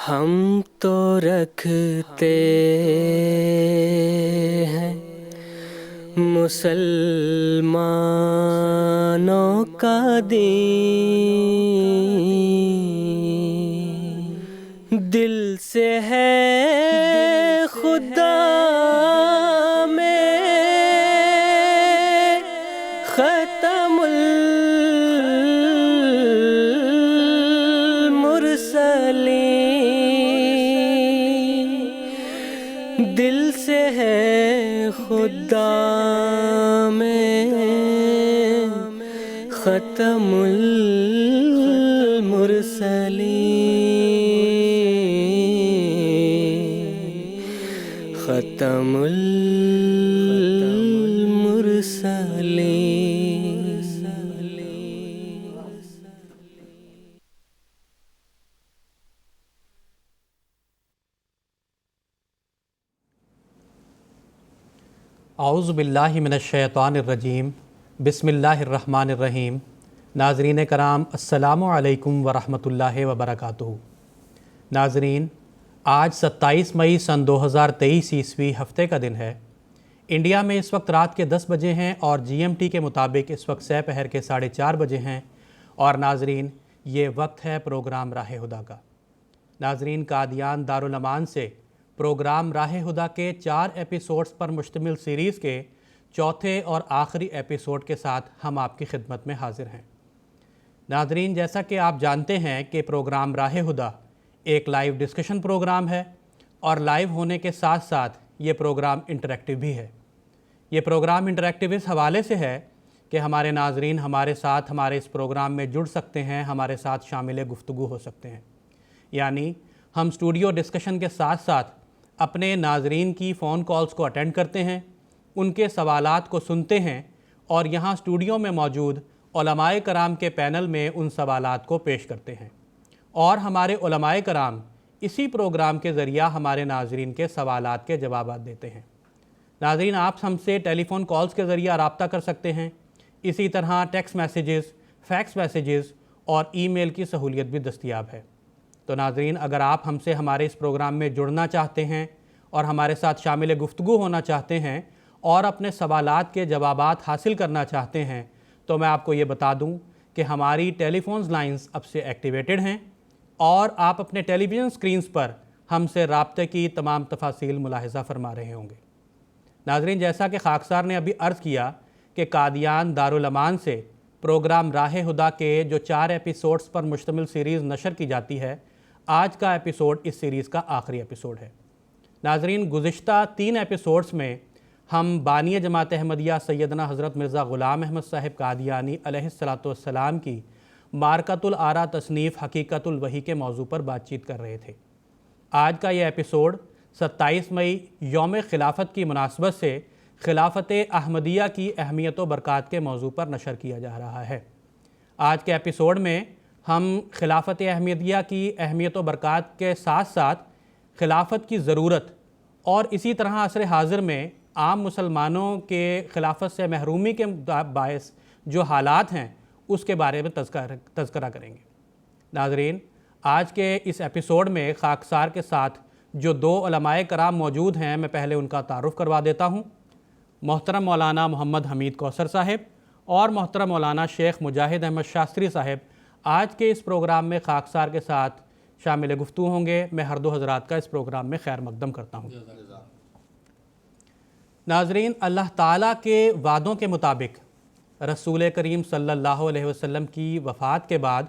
ہم تو رکھتے ہیں مسلمانوں کا دین، دل سے ہے خدا میں ختم المرسلین، دل سے ہے خدا میں ختم المرسلین، ختم المرسلین۔ اعوذ باللہ من الشیطان الرجیم، بسم اللہ الرحمن الرحیم۔ ناظرین کرام، السلام علیکم ورحمۃ اللہ وبرکاتہ۔ ناظرین، آج 27 مئی سن 2023 عیسوی ہفتے کا دن ہے۔ انڈیا میں اس وقت رات کے 10 بجے ہیں اور جی ایم ٹی کے مطابق اس وقت سہ پہر کے 4:30 بجے ہیں، اور ناظرین یہ وقت ہے پروگرام راہ ہدیٰ کا۔ ناظرین، قادیان دارالامان سے پروگرام راہ ہدیٰ کے 4 ایپیسوڈز پر مشتمل سیریز کے چوتھے اور آخری ایپیسوڈ کے ساتھ ہم آپ کی خدمت میں حاضر ہیں۔ ناظرین، جیسا کہ آپ جانتے ہیں کہ پروگرام راہ ہدیٰ ایک لائیو ڈسکشن پروگرام ہے، اور لائیو ہونے کے ساتھ ساتھ یہ پروگرام انٹریکٹیو بھی ہے۔ یہ پروگرام انٹریکٹیو اس حوالے سے ہے کہ ہمارے ناظرین ہمارے ساتھ ہمارے اس پروگرام میں جڑ سکتے ہیں، ہمارے ساتھ شامل گفتگو ہو سکتے ہیں۔ یعنی ہم اسٹوڈیو ڈسکشن کے ساتھ ساتھ اپنے ناظرین کی فون کالز کو اٹینڈ کرتے ہیں، ان کے سوالات کو سنتے ہیں، اور یہاں اسٹوڈیو میں موجود علماء کرام کے پینل میں ان سوالات کو پیش کرتے ہیں، اور ہمارے علماء کرام اسی پروگرام کے ذریعہ ہمارے ناظرین کے سوالات کے جوابات دیتے ہیں۔ ناظرین، آپ ہم سے ٹیلی فون کالز کے ذریعہ رابطہ کر سکتے ہیں، اسی طرح ٹیکسٹ میسیجز، فیکس میسیجز اور ای میل کی سہولیت بھی دستیاب ہے۔ تو ناظرین، اگر آپ ہم سے ہمارے اس پروگرام میں جڑنا چاہتے ہیں اور ہمارے ساتھ شامل گفتگو ہونا چاہتے ہیں اور اپنے سوالات کے جوابات حاصل کرنا چاہتے ہیں، تو میں آپ کو یہ بتا دوں کہ ہماری ٹیلی فونز لائنز اب سے ایکٹیویٹڈ ہیں، اور آپ اپنے ٹیلی ویژن سکرینز پر ہم سے رابطے کی تمام تفاصیل ملاحظہ فرما رہے ہوں گے۔ ناظرین، جیسا کہ خاکسار نے ابھی عرض کیا کہ قادیان دارالامان سے پروگرام راہ ہدیٰ کے جو 4 ایپیسوڈز پر مشتمل سیریز نشر کی جاتی ہے، آج کا ایپیسوڈ اس سیریز کا آخری ایپیسوڈ ہے۔ ناظرین، گزشتہ 3 ایپیسوڈز میں ہم بانی جماعت احمدیہ سیدنا حضرت مرزا غلام احمد صاحب قادیانی علیہ السلام کی معرکۃ الآراء تصنیف حقیقت الوحی کے موضوع پر بات چیت کر رہے تھے۔ آج کا یہ ایپیسوڈ 27 مئی یوم خلافت کی مناسبت سے خلافت احمدیہ کی اہمیت و برکات کے موضوع پر نشر کیا جا رہا ہے۔ آج کے ایپیسوڈ میں ہم خلافت احمدیہ کی اہمیت و برکات کے ساتھ ساتھ خلافت کی ضرورت اور اسی طرح عصر حاضر میں عام مسلمانوں کے خلافت سے محرومی کے باعث جو حالات ہیں اس کے بارے میں تذکرہ کریں گے۔ ناظرین، آج کے اس ایپیسوڈ میں خاکسار کے ساتھ جو 2 علماء کرام موجود ہیں، میں پہلے ان کا تعارف کروا دیتا ہوں۔ محترم مولانا محمد حمید کوثر صاحب اور محترم مولانا شیخ مجاہد احمد شاستری صاحب آج کے اس پروگرام میں خاکسار کے ساتھ شامل گفتگو ہوں گے۔ میں ہر 2 حضرات کا اس پروگرام میں خیر مقدم کرتا ہوں۔ ناظرین، اللہ تعالیٰ کے وعدوں کے مطابق رسول کریم صلی اللہ علیہ وسلم کی وفات کے بعد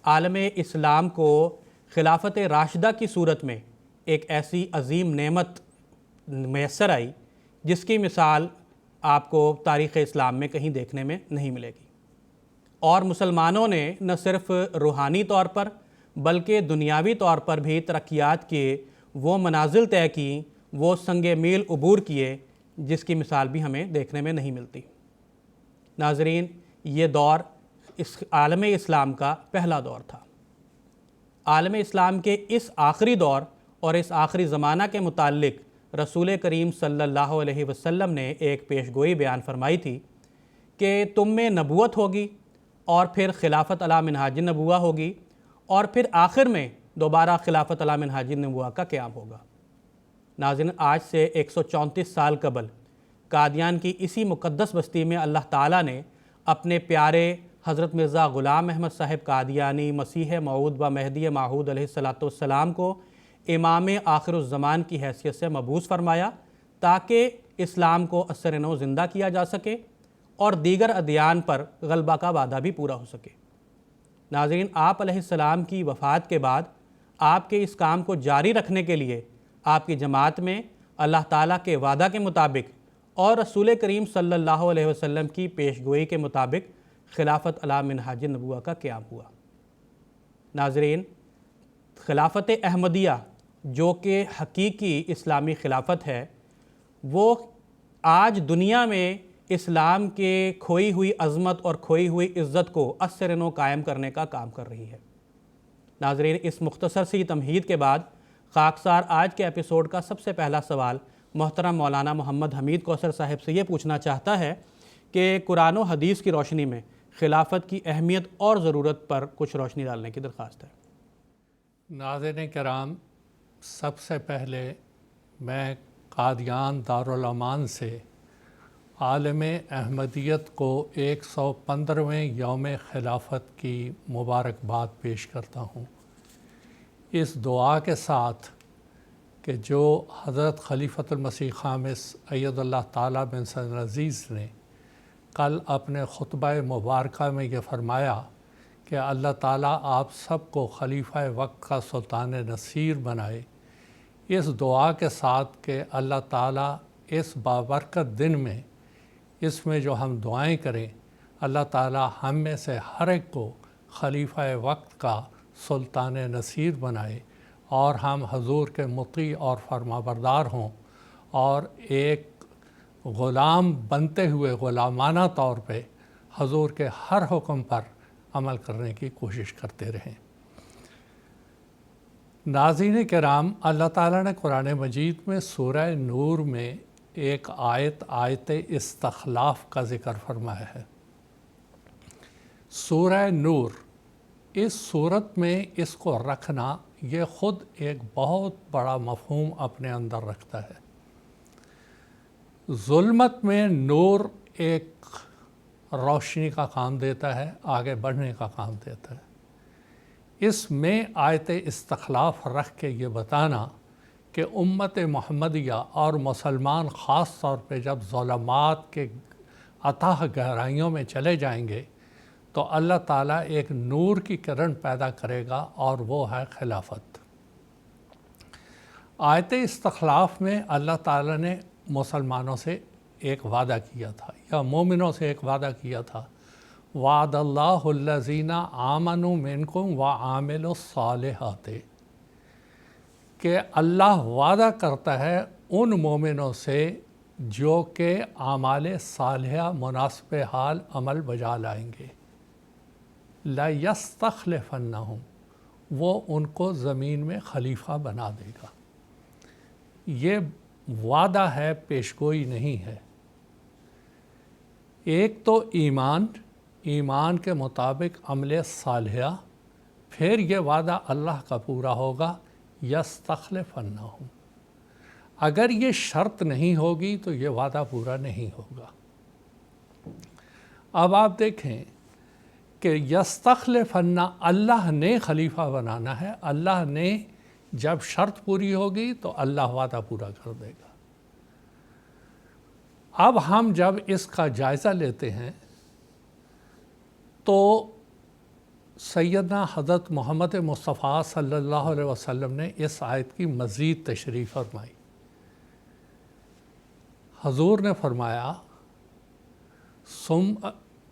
عالم اسلام کو خلافت راشدہ کی صورت میں ایک ایسی عظیم نعمت میسر آئی جس کی مثال آپ کو تاریخ اسلام میں کہیں دیکھنے میں نہیں ملے گی، اور مسلمانوں نے نہ صرف روحانی طور پر بلکہ دنیاوی طور پر بھی ترقیات کیے، وہ منازل طے کی، وہ سنگ میل عبور کیے جس کی مثال بھی ہمیں دیکھنے میں نہیں ملتی۔ ناظرین، یہ دور اس عالم اسلام کا پہلا دور تھا۔ عالم اسلام کے اس آخری دور اور اس آخری زمانہ کے متعلق رسول کریم صلی اللہ علیہ وسلم نے ایک پیش گوئی بیان فرمائی تھی کہ تم میں نبوت ہوگی، اور پھر خلافت علی منہاج نبوہ ہوگی، اور پھر آخر میں دوبارہ خلافت علی منہاج النبوہ کا قیام ہوگا۔ ناظرین، آج سے 134 سال قبل قادیان کی اسی مقدس بستی میں اللہ تعالیٰ نے اپنے پیارے حضرت مرزا غلام احمد صاحب قادیانی مسیح موعود و مہدی موعود علیہ السلام کو امام آخر الزمان کی حیثیت سے مبعوث فرمایا تاکہ اسلام کو اثر نو زندہ کیا جا سکے اور دیگر ادیان پر غلبہ کا وعدہ بھی پورا ہو سکے۔ ناظرین، آپ علیہ السلام کی وفات کے بعد آپ کے اس کام کو جاری رکھنے کے لیے آپ کی جماعت میں اللہ تعالیٰ کے وعدہ کے مطابق اور رسول کریم صلی اللہ علیہ وسلم کی پیشگوئی کے مطابق خلافت علی منہاج النبوہ کا قیام ہوا۔ ناظرین، خلافت احمدیہ جو کہ حقیقی اسلامی خلافت ہے، وہ آج دنیا میں اسلام کے کھوئی ہوئی عظمت اور کھوئی ہوئی عزت کو اثر نو قائم کرنے کا کام کر رہی ہے۔ ناظرین، اس مختصر سی تمہید کے بعد خاکسار آج کے ایپیسوڈ کا سب سے پہلا سوال محترم مولانا محمد حمید کوثر صاحب سے یہ پوچھنا چاہتا ہے کہ قرآن و حدیث کی روشنی میں خلافت کی اہمیت اور ضرورت پر کچھ روشنی ڈالنے کی درخواست ہے۔ ناظرین کرام، سب سے پہلے میں قادیان دارالامان سے عالم احمدیت کو 115ویں یوم خلافت کی مبارکباد پیش کرتا ہوں، اس دعا کے ساتھ کہ جو حضرت خلیفۃ المسیح خامس اید اللہ تعالیٰ بن سعد عزیز نے کل اپنے خطبہ مبارکہ میں یہ فرمایا کہ اللہ تعالیٰ آپ سب کو خلیفہ وقت کا سلطان نصیر بنائے، اس دعا کے ساتھ کہ اللہ تعالیٰ اس بابرکت دن میں اس میں جو ہم دعائیں کریں، اللہ تعالیٰ ہم میں سے ہر ایک کو خلیفہ وقت کا سلطان نصیر بنائے اور ہم حضور کے مطیع اور فرمانبردار ہوں اور ایک غلام بنتے ہوئے غلامانہ طور پہ حضور کے ہر حکم پر عمل کرنے کی کوشش کرتے رہیں۔ ناظرین کرام، اللہ تعالیٰ نے قرآن مجید میں سورہ نور میں ایک آیت استخلاف کا ذکر فرمایا ہے۔ سورہ نور، اس صورت میں اس کو رکھنا یہ خود ایک بہت بڑا مفہوم اپنے اندر رکھتا ہے۔ ظلمت میں نور ایک روشنی کا کام دیتا ہے، آگے بڑھنے کا کام دیتا ہے۔ اس میں آیت استخلاف رکھ کے یہ بتانا کہ امت محمدیہ اور مسلمان خاص طور پہ جب ظلمات کے اتاہ گہرائیوں میں چلے جائیں گے تو اللہ تعالیٰ ایک نور کی کرن پیدا کرے گا اور وہ ہے خلافت۔ آیت استخلاف میں اللہ تعالیٰ نے مسلمانوں سے ایک وعدہ کیا تھا یا مومنوں سے ایک وعدہ کیا تھا، وعد اللہ الذین آمنوا منکم وعملوا الصالحات، کہ اللہ وعدہ کرتا ہے ان مومنوں سے جو کہ اعمال صالحہ مناسب حال عمل بجا لائیں گے، لَيَسْتَخْلِفَنَّهُمْ، وہ ان کو زمین میں خلیفہ بنا دے گا۔ یہ وعدہ ہے، پیشگوئی نہیں ہے۔ ایک تو ایمان کے مطابق عمل صالحہ، پھر یہ وعدہ اللہ کا پورا ہوگا، یستخلفنہم۔ اگر یہ شرط نہیں ہوگی تو یہ وعدہ پورا نہیں ہوگا۔ اب آپ دیکھیں کہ یستخلفن، اللہ نے خلیفہ بنانا ہے، اللہ نے جب شرط پوری ہوگی تو اللہ وعدہ پورا کر دے گا۔ اب ہم جب اس کا جائزہ لیتے ہیں تو سیدنا حضرت محمد مصطفیٰ صلی اللہ علیہ وسلم نے اس آیت کی مزید تشریح فرمائی۔ حضور نے فرمایا،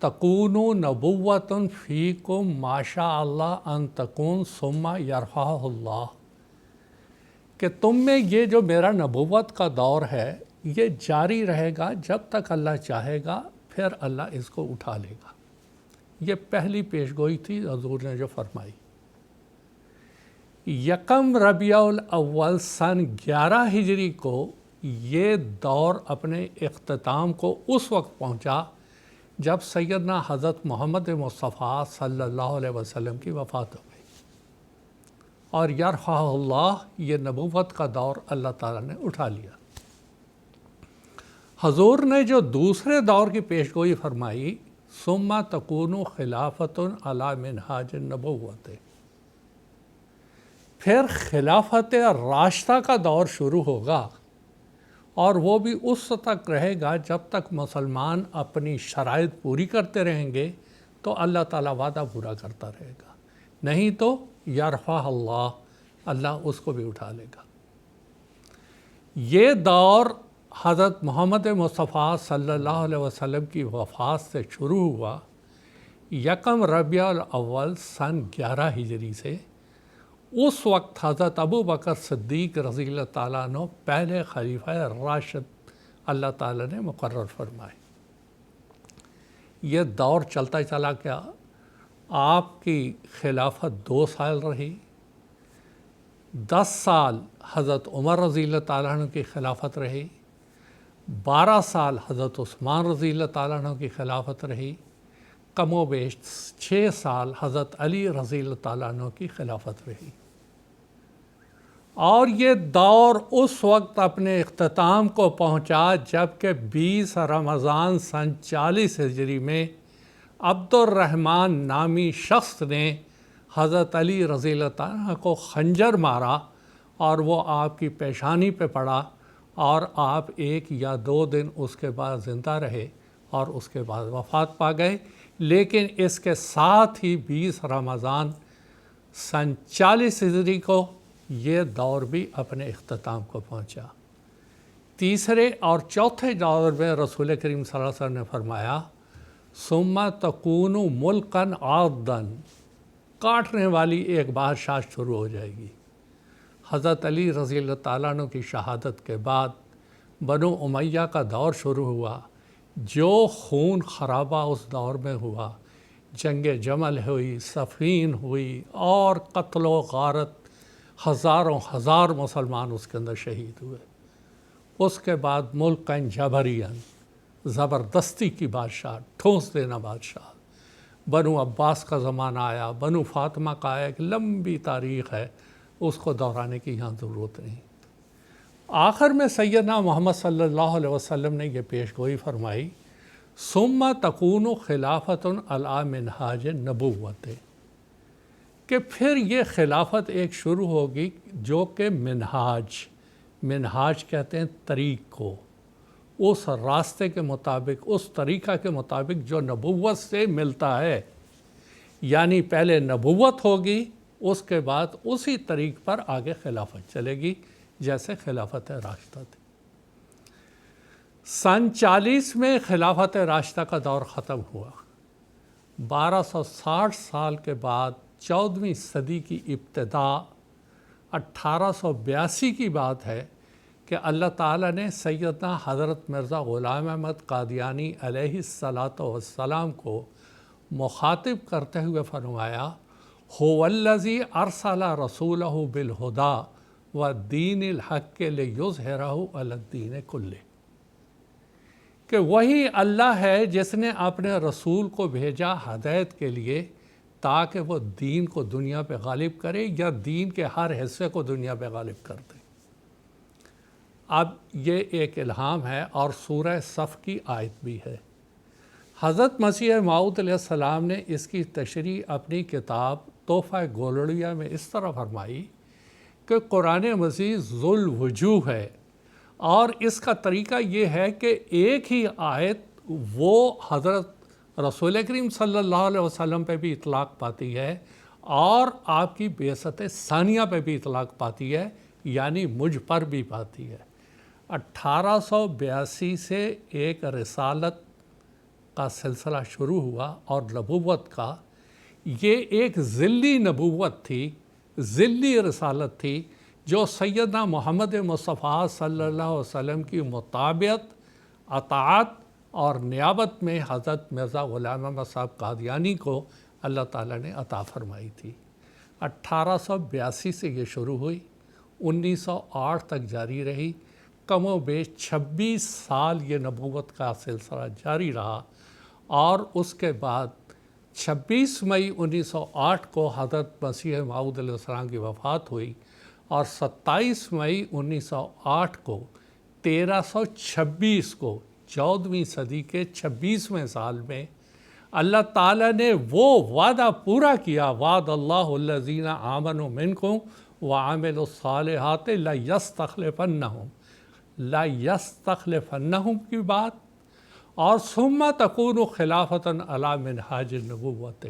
تکون نبوۃ فیکم ما شاء اللہ ان تکون ثم یرفعہ اللہ، کہ تم میں یہ جو میرا نبوت کا دور ہے یہ جاری رہے گا جب تک اللہ چاہے گا، پھر اللہ اس کو اٹھا لے گا۔ یہ پہلی پیشگوئی تھی حضور نے جو فرمائی۔ یکم ربیع الاول سن 11 ہجری کو یہ دور اپنے اختتام کو اس وقت پہنچا جب سیدنا حضرت محمد مصطفیٰ صلی اللہ علیہ وسلم کی وفات ہو گئی۔ اور یرفع اللہ، یہ نبوت کا دور اللہ تعالیٰ نے اٹھا لیا۔ حضور نے جو دوسرے دور کی پیشگوئی فرمائی، ثم تکون خلافت علی منہاج النبوت، پھر خلافت راشدہ کا دور شروع ہوگا، اور وہ بھی اس تک رہے گا جب تک مسلمان اپنی شرائط پوری کرتے رہیں گے تو اللہ تعالیٰ وعدہ پورا کرتا رہے گا، نہیں تو یرفع اللہ اس کو بھی اٹھا لے گا۔ یہ دور حضرت محمد مصطفیٰ صلی اللہ علیہ وسلم کی وفات سے شروع ہوا 1 ربیع الاول سن 11 ہجری سے۔ اس وقت حضرت ابو بکر صدیق رضی اللہ تعالیٰ عنہ پہلے خلیفہ راشد اللہ تعالیٰ نے مقرر فرمائے۔ یہ دور چلتا چلا گیا، آپ کی خلافت 2 سال رہی، 10 سال حضرت عمر رضی اللہ تعالیٰ عنہ کی خلافت رہی، 12 سال حضرت عثمان رضی اللہ تعالیٰ عنہ کی خلافت رہی، کم و بیش 6 سال حضرت علی رضی اللہ تعالیٰ عنہ کی خلافت رہی۔ اور یہ دور اس وقت اپنے اختتام کو پہنچا جب کہ 20 رمضان سن 40 ہجری میں عبد الرحمن نامی شخص نے حضرت علی رضی اللہ تعالیٰ عنہ کو خنجر مارا، اور وہ آپ کی پیشانی پہ پڑا، اور آپ 1 یا 2 دن اس کے بعد زندہ رہے اور اس کے بعد وفات پا گئے۔ لیکن اس کے ساتھ ہی 20 رمضان سن 40 ہجری کو یہ دور بھی اپنے اختتام کو پہنچا۔ تیسرے اور چوتھے دور میں رسول کریم صلی اللہ علیہ وسلم نے فرمایا ثم تکون ملکن عاضن، کاٹنے والی ایک بادشاہ شروع ہو جائے گی۔ حضرت علی رضی اللہ تعالیٰ عنہ کی شہادت کے بعد بنو امیہ کا دور شروع ہوا، جو خون خرابہ اس دور میں ہوا، جنگ جمل ہوئی، صفین ہوئی، اور قتل و غارت، ہزاروں ہزار مسلمان اس کے اندر شہید ہوئے۔ اس کے بعد ملکن جبرین، زبردستی کی بادشاہ، ٹھونس دینا بادشاہ، بنو عباس کا زمانہ آیا، بنو فاطمہ کا آیا، ایک لمبی تاریخ ہے، اس کو دہرانے کی یہاں ضرورت نہیں۔ آخر میں سیدنا محمد صلی اللہ علیہ وسلم نے یہ پیشگوئی فرمائی ثم تکون خلافت علی منہاج النبوت، کہ پھر یہ خلافت ایک شروع ہوگی جو کہ منہاج کہتے ہیں طریق کو، اس راستے کے مطابق، اس طریقہ کے مطابق جو نبوت سے ملتا ہے، یعنی پہلے نبوت ہوگی، اس کے بعد اسی طریق پر آگے خلافت چلے گی، جیسے خلافت راشدہ تھی۔ سن 40 میں خلافت راشدہ کا دور ختم ہوا۔ 1260 سال کے بعد 14ویں صدی کی ابتدا 1882 کی بات ہے کہ اللہ تعالیٰ نے سیدنا حضرت مرزا غلام احمد قادیانی علیہ السلام کو مخاطب کرتے ہوئے فرمایا هو الذی ارسل رسولہ بالہدی والدین الحق لیظہرہ علی الدین کلہ، کہ وہی اللہ ہے جس نے اپنے رسول کو بھیجا ہدایت کے لیے تاکہ وہ دین کو دنیا پہ غالب کرے، یا دین کے ہر حصے کو دنیا پہ غالب کر دے۔ اب یہ ایک الہام ہے اور سورہ صف کی آیت بھی ہے۔ حضرت مسیح موعود علیہ السلام نے اس کی تشریح اپنی کتاب تحفہ گولڑیہ میں اس طرح فرمائی کہ قرآن مجید ذو الوجوہ ہے، اور اس کا طریقہ یہ ہے کہ ایک ہی آیت وہ حضرت رسول کریم صلی اللہ علیہ وسلم پہ بھی اطلاق پاتی ہے اور آپ کی بعثت ثانیہ پہ بھی اطلاق پاتی ہے، یعنی مجھ پر بھی پاتی ہے۔ 1882 سے ایک رسالت کا سلسلہ شروع ہوا، اور نبوت کا یہ ایک ذلی نبوت تھی، ذلی رسالت تھی، جو سیدنا محمد مصطفیٰ صلی اللہ علیہ وسلم کی مطابعت، اطاعت اور نیابت میں حضرت مرزا غلام احمد صاحب قادیانی کو اللہ تعالیٰ نے عطا فرمائی تھی۔ 1882 سے یہ شروع ہوئی، 1908 تک جاری رہی، کم و بیش 26 سال یہ نبوت کا سلسلہ جاری رہا، اور اس کے بعد 26 مئی 1908 کو حضرت مسیح موعود علیہ السلام کی وفات ہوئی اور 27 مئی 1908 کو 1326 کو 14ویں صدی کے 26ویں سال میں اللہ تعالیٰ نے وہ وعدہ پورا کیا، وعد اللہ الذین آمنوا منکم وعملوا الصالحات لَيَسْتَخْلِفَنَّهُمْ کی بات، اور ثم تکون خلافۃ علی منہاج النبوۃ،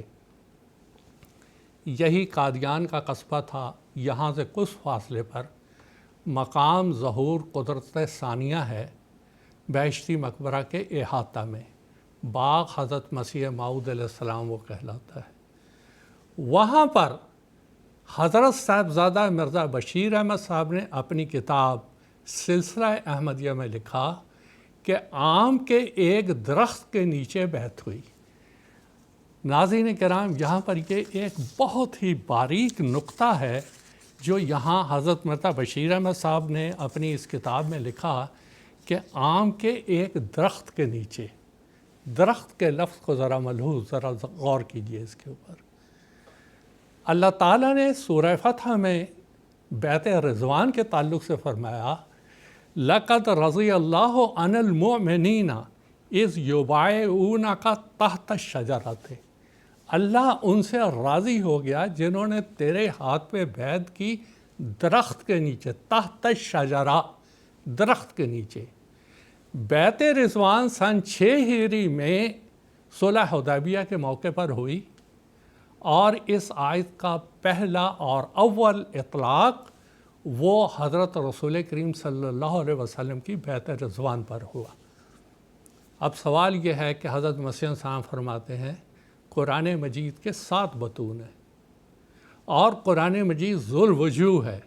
یہی قادیان کا قصبہ تھا۔ یہاں سے کچھ فاصلے پر مقام ظہور قدرت ثانیہ ہے، بہشتی مقبرہ کے احاطہ میں باغ حضرت مسیح موعود علیہ السلام وہ کہلاتا ہے۔ وہاں پر حضرت صاحبزادہ مرزا بشیر احمد صاحب نے اپنی کتاب سلسلہ احمدیہ میں لکھا کہ آم کے ایک درخت کے نیچے بیعت ہوئی۔ ناظرین کرام، یہاں پر یہ ایک بہت ہی باریک نقطہ ہے جو یہاں حضرت مرزا بشیر احمد صاحب نے اپنی اس کتاب میں لکھا کہ آم کے ایک درخت کے نیچے، درخت کے لفظ کو ذرا ملحوظ، ذرا غور کیجئے اس کے اوپر۔ اللہ تعالیٰ نے سورہ فتح میں بیعت رضوان کے تعلق سے فرمایا لَقَدْ رَضِيَ اللَّهُ عَنِ الْمُؤْمِنِينَ إِذْ يُبَايِعُونَكَ تَحْتَ الشَّجَرَةِ، اللہ ان سے راضی ہو گیا جنہوں نے تیرے ہاتھ پہ بیعت کی درخت کے نیچے، تحت الشجرہ، درخت کے نیچے۔ بیعت رضوان سن 6 ہجری میں صلح حدیبیہ کے موقع پر ہوئی، اور اس آیت کا پہلا اور اول اطلاق وہ حضرت رسول کریم صلی اللہ علیہ وسلم کی بیعت رضوان پر ہوا۔ اب سوال یہ ہے کہ حضرت مسیح السلام فرماتے ہیں قرآن مجید کے 7 بطون ہیں، اور قرآن مجید ذو الوجوہ ہے،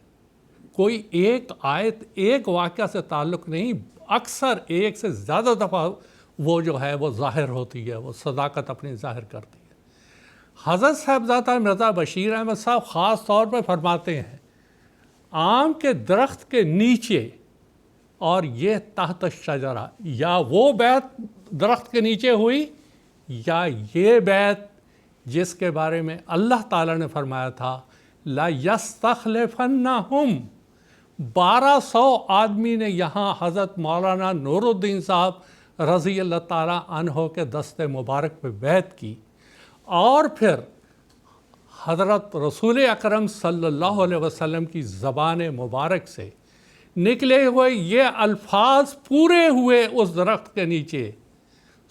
کوئی ایک آیت ایک واقعہ سے تعلق نہیں، اکثر ایک سے زیادہ دفعہ وہ جو ہے وہ ظاہر ہوتی ہے، وہ صداقت اپنی ظاہر کرتی ہے۔ حضرت صاحبزادہ مرزا بشیر احمد صاحب خاص طور پر فرماتے ہیں آم کے درخت کے نیچے، اور یہ تحت الشجرہ، یا وہ بیعت درخت کے نیچے ہوئی یا یہ بیعت جس کے بارے میں اللہ تعالیٰ نے فرمایا تھا لَيَسْتَخْلِفَنَّهُمْ، 1200 آدمی نے یہاں حضرت مولانا نور الدین صاحب رضی اللہ تعالیٰ عنہ کے دست مبارک پہ بیعت کی، اور پھر حضرت رسول اکرم صلی اللہ علیہ وسلم کی زبان مبارک سے نکلے ہوئے یہ الفاظ پورے ہوئے اس درخت کے نیچے،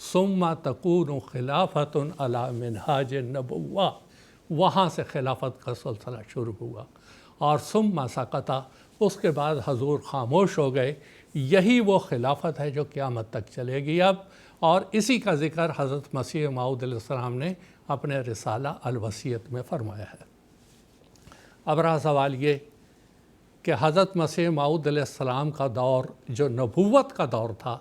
ثم تکون خلافۃ علی منہاج النبوہ، وہاں سے خلافت کا سلسلہ شروع ہوا، اور ثم سکت، اس کے بعد حضور خاموش ہو گئے۔ یہی وہ خلافت ہے جو قیامت تک چلے گی اب، اور اسی کا ذکر حضرت مسیح موعود علیہ السلام نے اپنے رسالہ الوصیت میں فرمایا ہے۔ اب رہا سوال یہ کہ حضرت مسیح موعود علیہ السلام کا دور جو نبوت کا دور تھا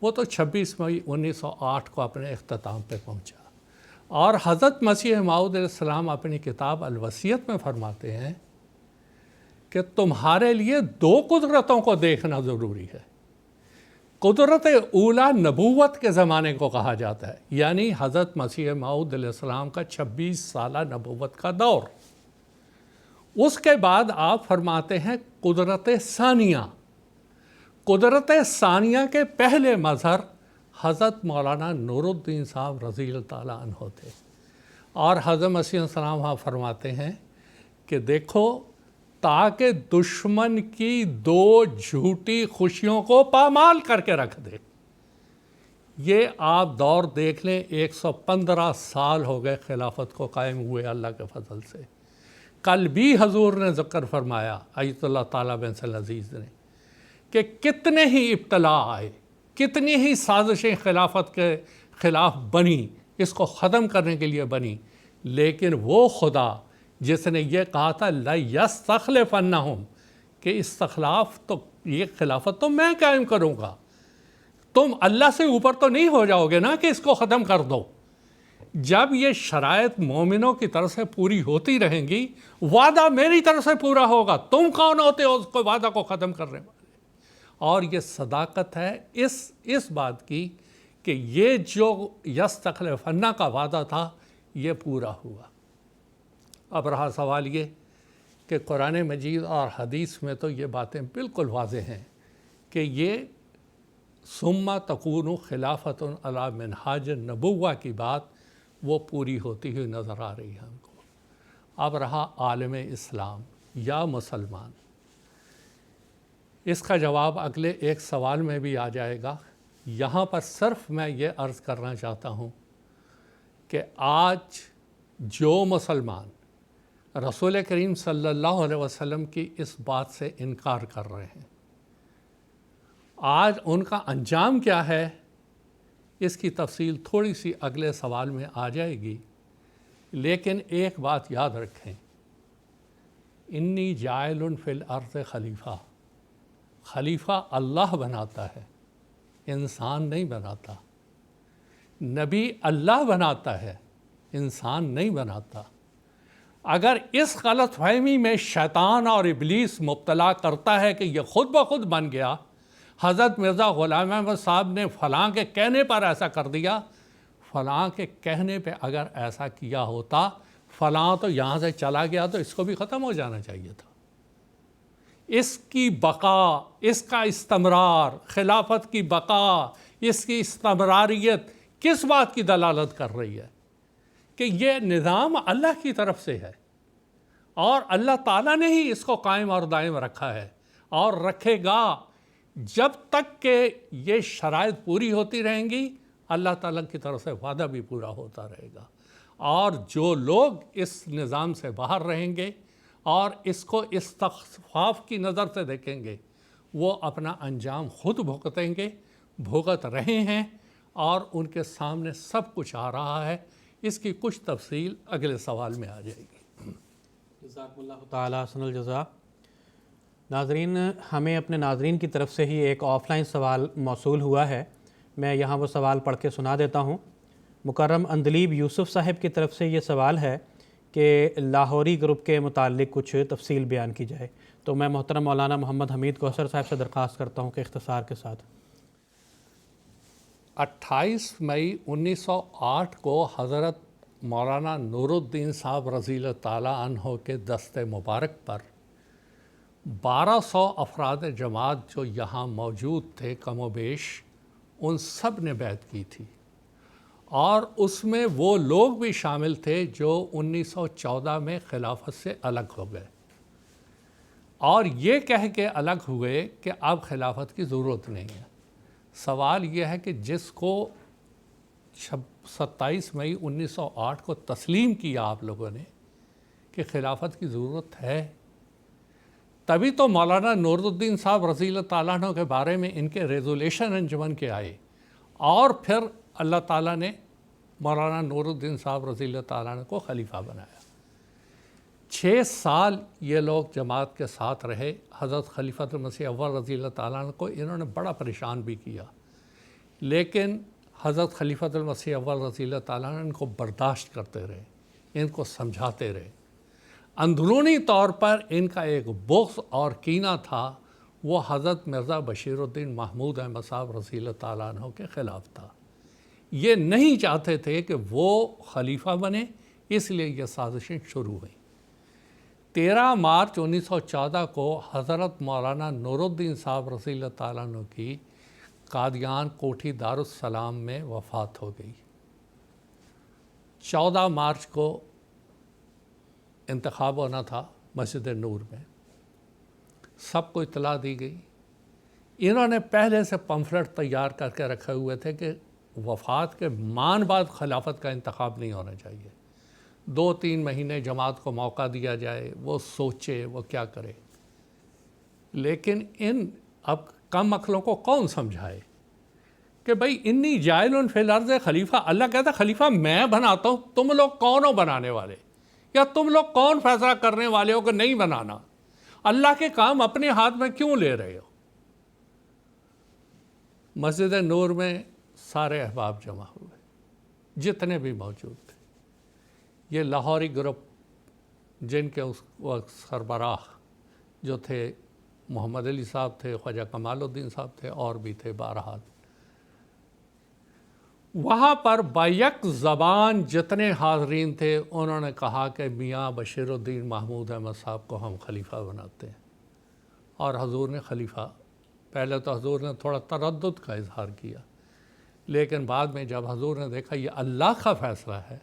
وہ تو 26 مئی 1908 کو اپنے اختتام پہ پہنچا، اور حضرت مسیح موعود علیہ السلام اپنی کتاب الوصیت میں فرماتے ہیں کہ تمہارے لیے 2 قدرتوں کو دیکھنا ضروری ہے۔ قدرت اولا نبوت کے زمانے کو کہا جاتا ہے، یعنی حضرت مسیح موعود علیہ السلام کا 26 سالہ نبوت کا دور۔ اس کے بعد آپ فرماتے ہیں قدرت ثانیہ۔ قدرت ثانیہ کے پہلے مظہر حضرت مولانا نور الدین صاحب رضی اللہ تعالیٰ عنہ تھے، اور حضرت مسیح السلام وہاں فرماتے ہیں کہ دیکھو تاکہ دشمن کی 2 جھوٹی خوشیوں کو پامال کر کے رکھ دے۔ یہ آپ دور دیکھ لیں، 115 سال ہو گئے خلافت کو قائم ہوئے اللہ کے فضل سے۔ کل بھی حضور نے ذکر فرمایا ایت اللہ تعالیٰ بن صلی عزیز نے کہ کتنے ہی ابتلاء آئے، کتنی ہی سازشیں خلافت کے خلاف بنی، اس کو ختم کرنے کے لیے بنی، لیکن وہ خدا جس نے یہ کہا تھا لَيَسْتَخْلِفَنَّهُمْ کہ استخلاف تو، یہ خلافت تو میں قائم کروں گا، تم اللہ سے اوپر تو نہیں ہو جاؤ گے نا کہ اس کو ختم کر دو۔ جب یہ شرائط مومنوں کی طرف سے پوری ہوتی رہیں گی، وعدہ میری طرف سے پورا ہوگا، تم کون ہوتے ہو اس کو وعدہ کو ختم کرنے والے؟ اور یہ صداقت ہے اس بات کی کہ یہ جو یستخلفنہ کا وعدہ تھا یہ پورا ہوا۔ اب رہا سوال یہ کہ قرآن مجید اور حدیث میں تو یہ باتیں بالکل واضح ہیں کہ یہ ثم تکون خلافۃ علی منہاج النبوہ کی بات وہ پوری ہوتی ہوئی نظر آ رہی ہے ہم کو۔ اب رہا عالم اسلام یا مسلمان، اس کا جواب اگلے ایک سوال میں بھی آ جائے گا۔ یہاں پر صرف میں یہ عرض کرنا چاہتا ہوں کہ آج جو مسلمان رسول کریم صلی اللہ علیہ وسلم کی اس بات سے انکار کر رہے ہیں، آج ان کا انجام کیا ہے، اس کی تفصیل تھوڑی سی اگلے سوال میں آ جائے گی۔ لیکن ایک بات یاد رکھیں، انی جاعل فی الارض خلیفہ، خلیفہ اللہ بناتا ہے، انسان نہیں بناتا۔ نبی اللہ بناتا ہے، انسان نہیں بناتا۔ اگر اس غلط فہمی میں شیطان اور ابلیس مبتلا کرتا ہے کہ یہ خود بخود بن گیا، حضرت مرزا غلام احمد صاحب نے فلاں کے کہنے پر ایسا کر دیا، فلاں کے کہنے پہ اگر ایسا کیا ہوتا، فلاں تو یہاں سے چلا گیا تو اس کو بھی ختم ہو جانا چاہیے تھا۔ اس کی بقا، اس کا استمرار، خلافت کی بقا، اس کی استمراریت کس بات کی دلالت کر رہی ہے؟ کہ یہ نظام اللہ کی طرف سے ہے اور اللہ تعالیٰ نے ہی اس کو قائم اور دائم رکھا ہے اور رکھے گا جب تک کہ یہ شرائط پوری ہوتی رہیں گی۔ اللہ تعالیٰ کی طرف سے وعدہ بھی پورا ہوتا رہے گا، اور جو لوگ اس نظام سے باہر رہیں گے اور اس کو استخفاف کی نظر سے دیکھیں گے، وہ اپنا انجام خود بھگتیں گے، بھگت رہے ہیں، اور ان کے سامنے سب کچھ آ رہا ہے۔ اس کی کچھ تفصیل اگلے سوال میں آ جائے گی۔ جزاکم اللہ تعالیٰ حسن الجزا۔ ناظرین، ہمیں اپنے ناظرین کی طرف سے ہی ایک آف لائن سوال موصول ہوا ہے، میں یہاں وہ سوال پڑھ کے سنا دیتا ہوں۔ مکرم اندلیب یوسف صاحب کی طرف سے یہ سوال ہے کہ لاہوری گروپ کے متعلق کچھ تفصیل بیان کی جائے، تو میں محترم مولانا محمد حمید کوثر صاحب سے درخواست کرتا ہوں کہ اختصار کے ساتھ۔ 28 مئی 1908 کو حضرت مولانا نور الدین صاحب رضی اللہ تعالیٰ عنہ کے دست مبارک پر 1200 افراد جماعت جو یہاں موجود تھے کم و بیش، ان سب نے بیعت کی تھی، اور اس میں وہ لوگ بھی شامل تھے جو 1914 میں خلافت سے الگ ہو گئے، اور یہ کہہ کے الگ ہوئے کہ اب خلافت کی ضرورت نہیں ہے۔ سوال یہ ہے کہ جس کو 27 مئی 1908 کو تسلیم کیا آپ لوگوں نے کہ خلافت کی ضرورت ہے، تبھی تو مولانا نور الدین صاحب رضی اللہ تعالیٰ عنہ کے بارے میں ان کے ریزولیشن انجمن کے آئے، اور پھر اللہ تعالیٰ نے مولانا نور الدین صاحب رضی اللہ تعالیٰ عنہ کو خلیفہ بنایا۔ 6 سال یہ لوگ جماعت کے ساتھ رہے۔ حضرت خلیفۃ المسیح اول رضی اللہ تعالیٰ عنہ کو انہوں نے بڑا پریشان بھی کیا، لیکن حضرت خلیفۃ المسیح اول رضی اللہ تعالیٰ عنہ ان کو برداشت کرتے رہے، ان کو سمجھاتے رہے۔ اندرونی طور پر ان کا ایک بغض اور کینہ تھا، وہ حضرت مرزا بشیر الدین محمود احمد صاحب رضی اللہ تعالیٰ عنہ کے خلاف تھا۔ یہ نہیں چاہتے تھے کہ وہ خلیفہ بنے، اس لیے یہ سازشیں شروع ہوئیں۔ 13 مارچ 1914 کو حضرت مولانا نور الدین صاحب رضی اللہ تعالیٰ عنہ کی قادیان کوٹھی دارالسلام میں وفات ہو گئی۔ 14 مارچ کو انتخاب ہونا تھا مسجد نور میں، سب کو اطلاع دی گئی۔ انہوں نے پہلے سے پمفلٹ تیار کر کے رکھے ہوئے تھے کہ وفات کے مان بعد خلافت کا انتخاب نہیں ہونا چاہیے، 2-3 مہینے جماعت کو موقع دیا جائے، وہ سوچے وہ کیا کرے۔ لیکن ان اب کم عقلوں کو کون سمجھائے کہ بھئی انی جاعل فی الارض خلیفہ، اللہ کہتا ہے خلیفہ میں بناتا ہوں، تم لوگ کون ہو بنانے والے، یا تم لوگ کون فیصلہ کرنے والے ہو کہ نہیں بنانا؟ اللہ کے کام اپنے ہاتھ میں کیوں لے رہے ہو؟ مسجد نور میں سارے احباب جمع ہوئے، جتنے بھی موجود تھے۔ یہ لاہوری گروپ جن کے اس وقت سربراہ جو تھے محمد علی صاحب تھے، خواجہ کمال الدین صاحب تھے، اور بھی تھے، بہرحال وہاں پر بیک زبان جتنے حاضرین تھے انہوں نے کہا کہ میاں بشیر الدین محمود احمد صاحب کو ہم خلیفہ بناتے ہیں، اور حضور نے خلیفہ، پہلے تو حضور نے تھوڑا تردد کا اظہار کیا، لیکن بعد میں جب حضور نے دیکھا یہ اللہ کا فیصلہ ہے،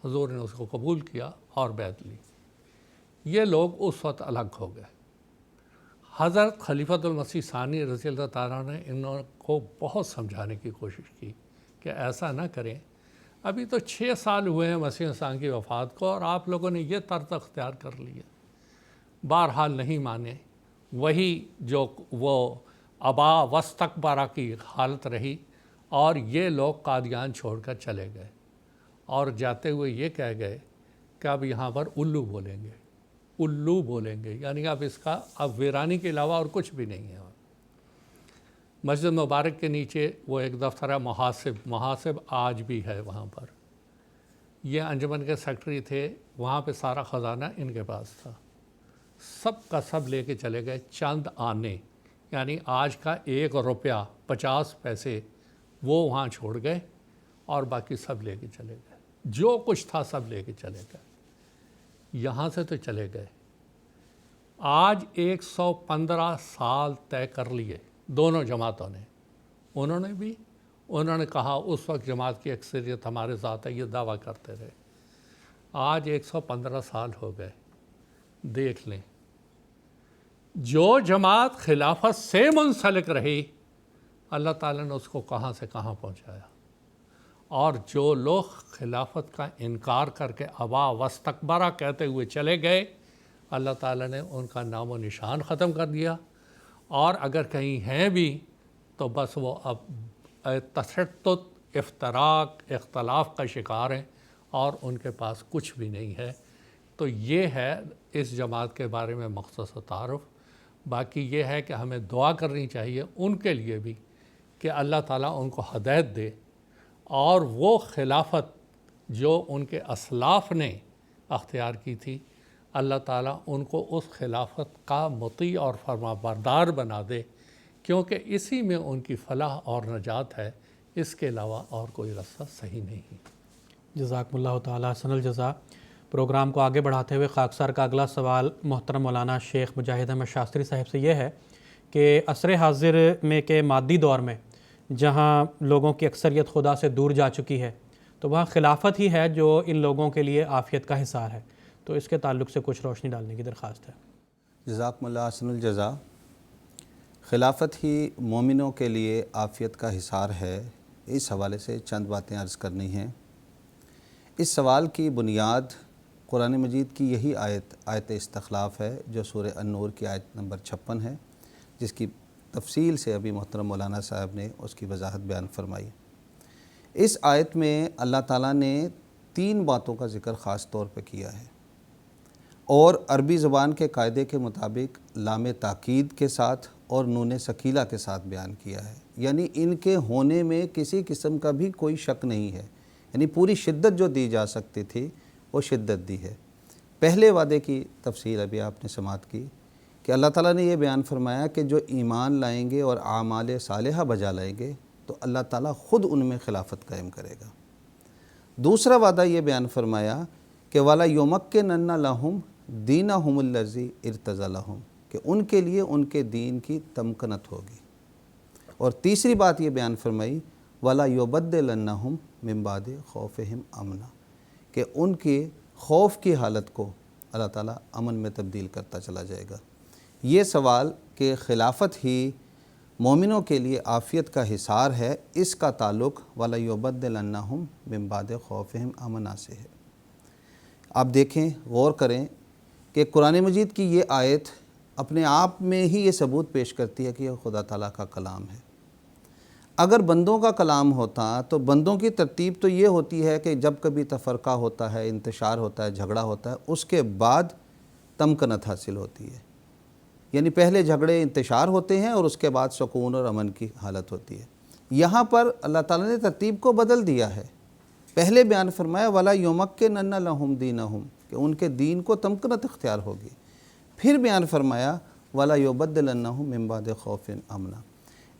حضور نے اس کو قبول کیا اور بیعت لی۔ یہ لوگ اس وقت الگ ہو گئے۔ حضرت خلیفۃ المسیح ثانی رضی اللہ تعالیٰ نے ان کو بہت سمجھانے کی کوشش کی کہ ایسا نہ کریں، ابھی تو 6 سال ہوئے ہیں مسیح انسان کی وفات کو اور آپ لوگوں نے یہ طرز اختیار کر لیا۔ بہرحال نہیں مانے، وہی جو وہ ابا واستکبر کی حالت رہی، اور یہ لوگ قادیان چھوڑ کر چلے گئے اور جاتے ہوئے یہ کہہ گئے کہ اب یہاں پر الو بولیں گے، الو بولیں گے، یعنی اب اس کا اب ویرانی کے علاوہ اور کچھ بھی نہیں ہے۔ مسجد مبارک کے نیچے وہ ایک دفتر ہے محاسب آج بھی ہے وہاں پر۔ یہ انجمن کے سیکٹری تھے، وہاں پہ سارا خزانہ ان کے پاس تھا، سب کا سب لے کے چلے گئے، چند آنے یعنی آج کا 1 روپیہ 50 پیسے وہ وہاں چھوڑ گئے، اور باقی سب لے کے چلے گئے، جو کچھ تھا سب لے کے چلے گئے۔ یہاں سے تو چلے گئے، آج 115 سال طے کر لیے دونوں جماعتوں نے۔ انہوں نے کہا اس وقت جماعت کی اکثریت ہمارے ساتھ ہے، یہ دعویٰ کرتے رہے۔ آج 115 سال ہو گئے، دیکھ لیں جو جماعت خلافت سے منسلک رہی، اللہ تعالیٰ نے اس کو کہاں سے کہاں پہنچایا، اور جو لوگ خلافت کا انکار کر کے ابا واستکبر کہتے ہوئے چلے گئے، اللہ تعالیٰ نے ان کا نام و نشان ختم کر دیا، اور اگر کہیں ہیں بھی تو بس وہ اب تشدد، افتراق، اختلاف کا شکار ہیں، اور ان کے پاس کچھ بھی نہیں ہے۔ تو یہ ہے اس جماعت کے بارے میں مختصر تعارف۔ باقی یہ ہے کہ ہمیں دعا کرنی چاہیے ان کے لیے بھی کہ اللہ تعالیٰ ان کو ہدایت دے، اور وہ خلافت جو ان کے اسلاف نے اختیار کی تھی، اللہ تعالیٰ ان کو اس خلافت کا مطیع اور فرما بردار بنا دے، کیونکہ اسی میں ان کی فلاح اور نجات ہے، اس کے علاوہ اور کوئی رستہ صحیح نہیں۔ جزاکم اللہ تعالیٰ حسن الجزا۔ پروگرام کو آگے بڑھاتے ہوئے خاکسار کا اگلا سوال محترم مولانا شیخ مجاہد احمد شاستری صاحب سے یہ ہے کہ عصر حاضر میں کے مادی دور میں جہاں لوگوں کی اکثریت خدا سے دور جا چکی ہے، تو وہاں خلافت ہی ہے جو ان لوگوں کے لیے عافیت کا حصار ہے، تو اس کے تعلق سے کچھ روشنی ڈالنے کی درخواست ہے۔ جزاکم اللہ حسن الجزا۔ خلافت ہی مومنوں کے لیے عافیت کا حصار ہے، اس حوالے سے چند باتیں عرض کرنی ہیں۔ اس سوال کی بنیاد قرآن مجید کی یہی آیت استخلاف ہے جو سورہ النور کی آیت نمبر 56 ہے، جس کی تفصیل سے ابھی محترم مولانا صاحب نے اس کی وضاحت بیان فرمائی۔ اس آیت میں اللہ تعالیٰ نے 3 باتوں کا ذکر خاص طور پہ کیا ہے، اور عربی زبان کے قاعدے کے مطابق لام تاکید کے ساتھ اور نون ثقیلہ کے ساتھ بیان کیا ہے، یعنی ان کے ہونے میں کسی قسم کا بھی کوئی شک نہیں ہے، یعنی پوری شدت جو دی جا سکتی تھی وہ شدت دی ہے۔ پہلے وعدے کی تفصیل ابھی آپ نے سماعت کی کہ اللہ تعالیٰ نے یہ بیان فرمایا کہ جو ایمان لائیں گے اور اعمال صالحہ بجا لائیں گے تو اللہ تعالیٰ خود ان میں خلافت قائم کرے گا۔ دوسرا وعدہ یہ بیان فرمایا کہ وَلَا يُمَكِّنَنَّ لَهُمْ دِينَهُمُ الَّذِي ارْتَضَىٰ لَهُمْ، کہ ان کے لیے ان کے دین کی تمکنت ہوگی۔ اور تیسری بات یہ بیان فرمائی وَلَا يُبَدِّلَنَّهُمْ مِن بَعْدِ خَوْفِهِمْ أَمْنًا، کہ ان کے خوف کی حالت کو اللہ تعالیٰ امن میں تبدیل کرتا چلا جائے گا۔ یہ سوال کہ خلافت ہی مومنوں کے لیے عافیت کا حصار ہے، اس کا تعلق وَلَا يُبَدِّلَنَّهُمْ مِن بَعْدِ خَوْفِهِمْ أَمْنًا سے ہے۔ آپ دیکھیں، غور کریں کہ قرآن مجید کی یہ آیت اپنے آپ میں ہی یہ ثبوت پیش کرتی ہے کہ یہ خدا تعالیٰ کا کلام ہے۔ اگر بندوں کا کلام ہوتا تو بندوں کی ترتیب تو یہ ہوتی ہے کہ جب کبھی تفرقہ ہوتا ہے، انتشار ہوتا ہے، جھگڑا ہوتا ہے، اس کے بعد تمکنت حاصل ہوتی ہے، یعنی پہلے جھگڑے انتشار ہوتے ہیں اور اس کے بعد سکون اور امن کی حالت ہوتی ہے۔ یہاں پر اللہ تعالیٰ نے ترتیب کو بدل دیا ہے، پہلے بیان فرمایا وَلَا يُمَكِّنَنَّ لَهُمْ دِينَهُمْ، کہ ان کے دین کو تمکنت اختیار ہوگی، پھر بیان فرمایا وَلَا يُبَدِّلَنَّهُمْ مِن بَعْدِ خَوْفٍ أَمْنًا۔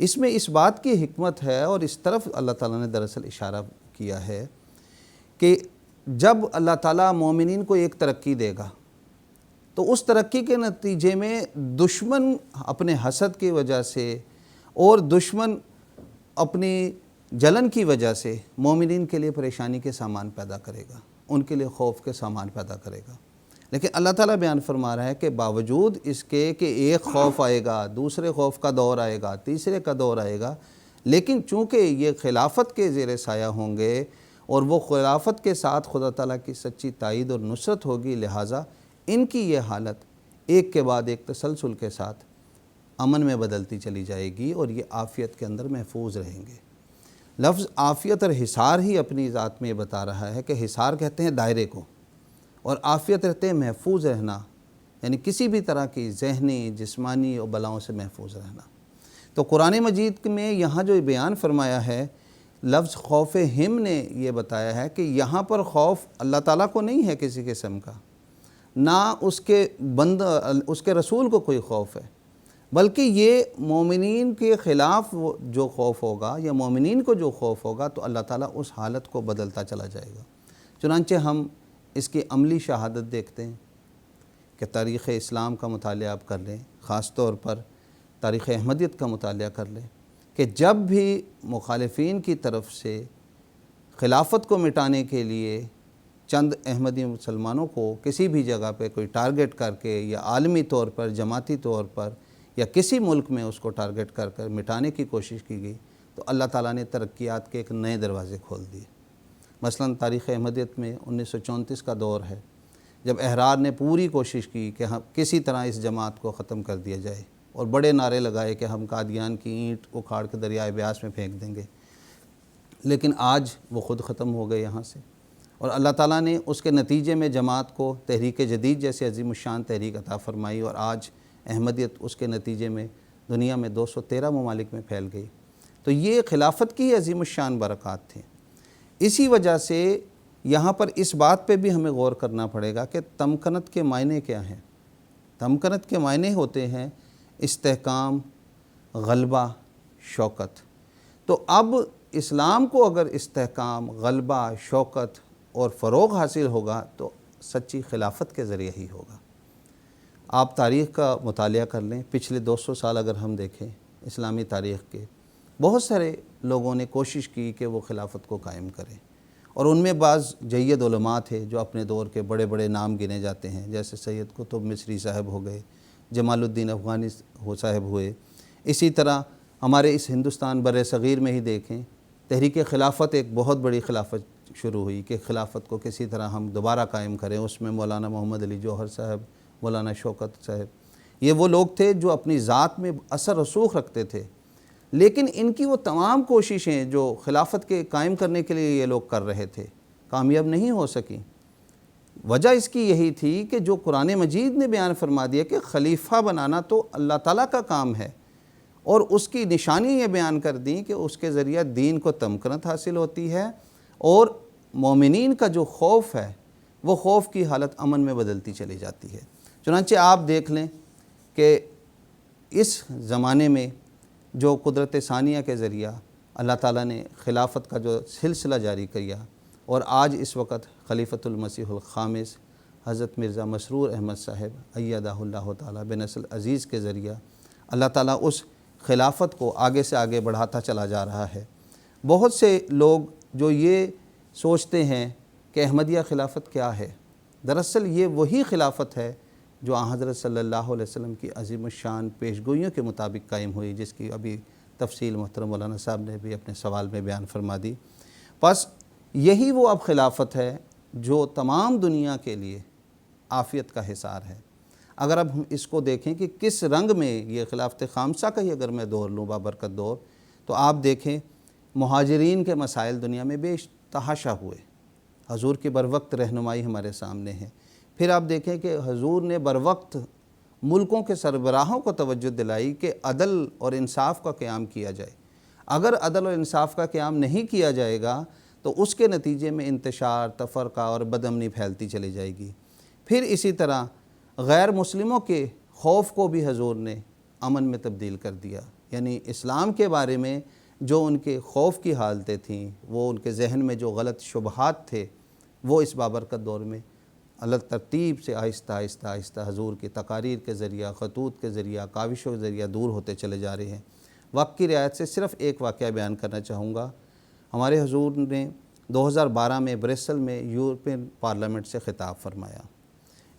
اس میں اس بات کی حکمت ہے اور اس طرف اللہ تعالیٰ نے دراصل اشارہ کیا ہے کہ جب اللہ تعالیٰ مومنین کو ایک ترقی دے گا تو اس ترقی کے نتیجے میں دشمن اپنے حسد کی وجہ سے اور دشمن اپنی جلن کی وجہ سے مومنین کے لیے پریشانی کے سامان پیدا کرے گا، ان کے لیے خوف کے سامان پیدا کرے گا۔ لیکن اللہ تعالیٰ بیان فرما رہا ہے کہ باوجود اس کے کہ ایک خوف آئے گا، دوسرے خوف کا دور آئے گا، تیسرے کا دور آئے گا، لیکن چونکہ یہ خلافت کے زیر سایہ ہوں گے اور وہ خلافت کے ساتھ خدا تعالیٰ کی سچی تائید اور نصرت ہوگی، لہٰذا ان کی یہ حالت ایک کے بعد ایک تسلسل کے ساتھ امن میں بدلتی چلی جائے گی اور یہ عافیت کے اندر محفوظ رہیں گے۔ لفظ عافیت اور حصار ہی اپنی ذات میں بتا رہا ہے کہ حصار کہتے ہیں دائرے کو اور عافیت رہتے ہیں محفوظ رہنا، یعنی کسی بھی طرح کی ذہنی جسمانی اور بلاؤں سے محفوظ رہنا۔ تو قرآن مجید میں یہاں جو بیان فرمایا ہے، لفظ خوف ہم نے یہ بتایا ہے کہ یہاں پر خوف اللہ تعالیٰ کو نہیں ہے کسی قسم کا، نہ اس کے رسول کو کوئی خوف ہے، بلکہ یہ مومنین کے خلاف جو خوف ہوگا یا مومنین کو جو خوف ہوگا تو اللہ تعالیٰ اس حالت کو بدلتا چلا جائے گا۔ چنانچہ ہم اس کی عملی شہادت دیکھتے ہیں کہ تاریخ اسلام کا مطالعہ آپ کر لیں، خاص طور پر تاریخ احمدیت کا مطالعہ کر لیں کہ جب بھی مخالفین کی طرف سے خلافت کو مٹانے کے لیے چند احمدی مسلمانوں کو کسی بھی جگہ پہ کوئی ٹارگٹ کر کے یا عالمی طور پر جماعتی طور پر یا کسی ملک میں اس کو ٹارگٹ کر کر مٹانے کی کوشش کی گئی تو اللہ تعالیٰ نے ترقیات کے ایک نئے دروازے کھول دیے۔ مثلا تاریخ احمدیت میں 1934 کا دور ہے جب احرار نے پوری کوشش کی کہ ہم کسی طرح اس جماعت کو ختم کر دیا جائے اور بڑے نعرے لگائے کہ ہم قادیان کی اینٹ اکھاڑ کے دریائے بیاس میں پھینک دیں گے، لیکن آج وہ خود ختم ہو گئے یہاں سے، اور اللہ تعالیٰ نے اس کے نتیجے میں جماعت کو تحریک جدید جیسے عظیم الشان تحریک عطا فرمائی اور آج احمدیت اس کے نتیجے میں دنیا میں 213 ممالک میں پھیل گئی۔ تو یہ خلافت کی عظیم الشان برکات تھیں۔ اسی وجہ سے یہاں پر اس بات پہ بھی ہمیں غور کرنا پڑے گا کہ تمکنت کے معنی کیا ہیں۔ تمکنت کے معنی ہوتے ہیں استحکام، غلبہ، شوکت۔ تو اب اسلام کو اگر استحکام، غلبہ، شوکت اور فروغ حاصل ہوگا تو سچی خلافت کے ذریعے ہی ہوگا۔ آپ تاریخ کا مطالعہ کر لیں، پچھلے 200 سال اگر ہم دیکھیں اسلامی تاریخ کے، بہت سارے لوگوں نے کوشش کی کہ وہ خلافت کو قائم کریں، اور ان میں بعض جید علماء تھے جو اپنے دور کے بڑے بڑے نام گنے جاتے ہیں، جیسے سید قطب مصری صاحب ہو گئے، جمال الدین افغانی صاحب ہوئے۔ اسی طرح ہمارے اس ہندوستان بر صغیر میں ہی دیکھیں، تحریک خلافت ایک بہت بڑی خلافت شروع ہوئی کہ خلافت کو کسی طرح ہم دوبارہ قائم کریں۔ اس میں مولانا محمد علی جوہر صاحب، مولانا شوکت صاحب، یہ وہ لوگ تھے جو اپنی ذات میں اثر رسوخ رکھتے تھے، لیکن ان کی وہ تمام کوششیں جو خلافت کے قائم کرنے کے لیے یہ لوگ کر رہے تھے کامیاب نہیں ہو سکیں۔ وجہ اس کی یہی تھی کہ جو قرآن مجید نے بیان فرما دیا کہ خلیفہ بنانا تو اللہ تعالیٰ کا کام ہے، اور اس کی نشانی یہ بیان کر دیں کہ اس کے ذریعہ دین کو تمکنت حاصل ہوتی ہے اور مومنین کا جو خوف ہے وہ خوف کی حالت امن میں بدلتی چلی جاتی ہے۔ چنانچہ آپ دیکھ لیں کہ اس زمانے میں جو قدرت ثانیہ کے ذریعہ اللہ تعالیٰ نے خلافت کا جو سلسلہ جاری کیا، اور آج اس وقت خلیفۃ المسیح الخامس حضرت مرزا مسرور احمد صاحب ایدہ اللہ تعالیٰ بنصر عزیز کے ذریعہ اللہ تعالیٰ اس خلافت کو آگے سے آگے بڑھاتا چلا جا رہا ہے۔ بہت سے لوگ جو یہ سوچتے ہیں کہ احمدیہ خلافت کیا ہے، دراصل یہ وہی خلافت ہے جو حضرت صلی اللہ علیہ وسلم کی عظیم الشان پیشگوئیوں کے مطابق قائم ہوئی، جس کی ابھی تفصیل محترم مولانا صاحب نے بھی اپنے سوال میں بیان فرما دی۔ پس یہی وہ اب خلافت ہے جو تمام دنیا کے لیے عافیت کا حصار ہے۔ اگر اب ہم اس کو دیکھیں کہ کس رنگ میں یہ خلافت خامسہ کا ہی اگر میں دور لوں بابرکت دور، تو آپ دیکھیں مہاجرین کے مسائل دنیا میں بے تحاشا ہوئے، حضور کی بروقت رہنمائی ہمارے سامنے ہے۔ پھر آپ دیکھیں کہ حضور نے بروقت ملکوں کے سربراہوں کو توجہ دلائی کہ عدل اور انصاف کا قیام کیا جائے۔ اگر عدل اور انصاف کا قیام نہیں کیا جائے گا تو اس کے نتیجے میں انتشار، تفرقہ اور بدامنی پھیلتی چلی جائے گی۔ پھر اسی طرح غیر مسلموں کے خوف کو بھی حضور نے امن میں تبدیل کر دیا۔ یعنی اسلام کے بارے میں جو ان کے خوف کی حالتیں تھیں، وہ ان کے ذہن میں جو غلط شبہات تھے، وہ اس بابرکت دور میں اللہ ترتیب سے آہستہ آہستہ آہستہ حضور کی تقاریر کے ذریعہ، خطوط کے ذریعہ، کاوشوں کے ذریعہ دور ہوتے چلے جا رہے ہیں۔ وقت کی رعایت سے صرف ایک واقعہ بیان کرنا چاہوں گا۔ ہمارے حضور نے 2012 میں بریسل میں یورپین پارلیمنٹ سے خطاب فرمایا۔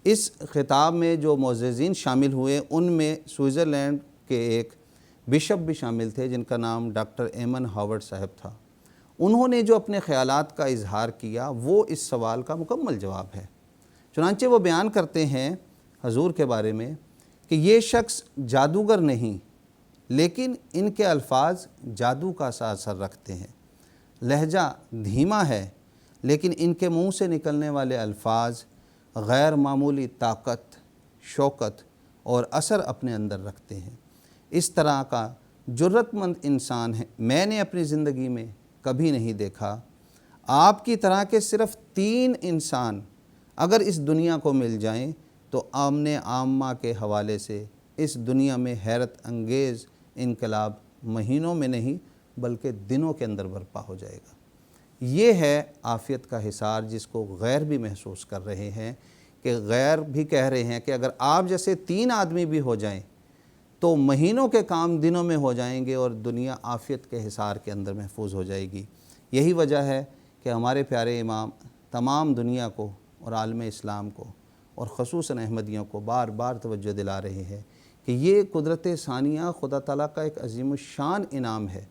اس خطاب میں جو معززین شامل ہوئے ان میں سوئٹزرلینڈ کے ایک بشپ بھی شامل تھے جن کا نام ڈاکٹر ایمن ہاورڈ صاحب تھا۔ انہوں نے جو اپنے خیالات کا اظہار کیا وہ اس سوال کا مکمل جواب ہے۔ چنانچہ وہ بیان کرتے ہیں حضور کے بارے میں کہ یہ شخص جادوگر نہیں، لیکن ان کے الفاظ جادو کا سا اثر رکھتے ہیں۔ لہجہ دھیما ہے، لیکن ان کے منہ سے نکلنے والے الفاظ غیر معمولی طاقت، شوکت اور اثر اپنے اندر رکھتے ہیں۔ اس طرح کا جرت مند انسان ہے میں نے اپنی زندگی میں کبھی نہیں دیکھا۔ آپ کی طرح کے صرف 3 انسان اگر اس دنیا کو مل جائیں تو امن عامہ کے حوالے سے اس دنیا میں حیرت انگیز انقلاب مہینوں میں نہیں بلکہ دنوں کے اندر برپا ہو جائے گا۔ یہ ہے عافیت کا حصار جس کو غیر بھی محسوس کر رہے ہیں، کہ غیر بھی کہہ رہے ہیں کہ اگر آپ جیسے 3 آدمی بھی ہو جائیں تو مہینوں کے کام دنوں میں ہو جائیں گے اور دنیا عافیت کے حصار کے اندر محفوظ ہو جائے گی۔ یہی وجہ ہے کہ ہمارے پیارے امام تمام دنیا کو اور عالم اسلام کو اور خصوصاً احمدیوں کو بار بار توجہ دلا رہے ہیں کہ یہ قدرت ثانیہ خدا تعالیٰ کا ایک عظیم الشان انعام ہے،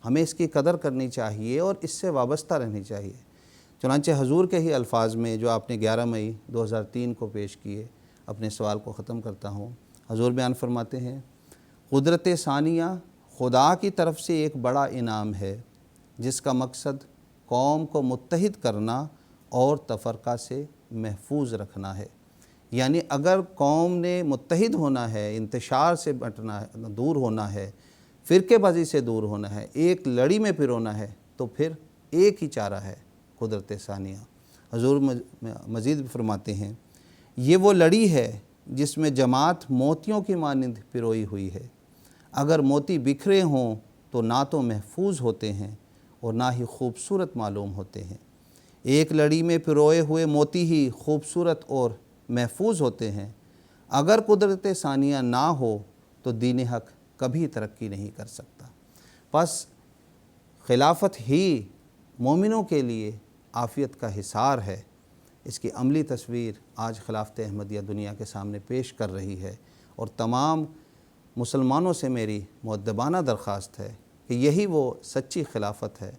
ہمیں اس کی قدر کرنی چاہیے اور اس سے وابستہ رہنی چاہیے۔ چنانچہ حضور کے ہی الفاظ میں جو آپ نے 11 مئی 2003 کو پیش کیے، اپنے سوال کو ختم کرتا ہوں۔ حضور بیان فرماتے ہیں، قدرت ثانیہ خدا کی طرف سے ایک بڑا انعام ہے جس کا مقصد قوم کو متحد کرنا اور تفرقہ سے محفوظ رکھنا ہے۔ یعنی اگر قوم نے متحد ہونا ہے، انتشار سے بٹنا ہے، دور ہونا ہے، فرقے بازی سے دور ہونا ہے، ایک لڑی میں پرونا ہے، تو پھر ایک ہی چارہ ہے، قدرت ثانیہ۔ حضور مزید بھی فرماتے ہیں، یہ وہ لڑی ہے جس میں جماعت موتیوں کی مانند پروئی ہوئی ہے۔ اگر موتی بکھرے ہوں تو نہ تو محفوظ ہوتے ہیں اور نہ ہی خوبصورت معلوم ہوتے ہیں۔ ایک لڑی میں پروئے ہوئے موتی ہی خوبصورت اور محفوظ ہوتے ہیں۔ اگر قدرت ثانیہ نہ ہو تو دین حق کبھی ترقی نہیں کر سکتا۔ پس خلافت ہی مومنوں کے لیے عافیت کا حصار ہے۔ اس کی عملی تصویر آج خلافت احمدیہ دنیا کے سامنے پیش کر رہی ہے، اور تمام مسلمانوں سے میری مؤدبانہ درخواست ہے کہ یہی وہ سچی خلافت ہے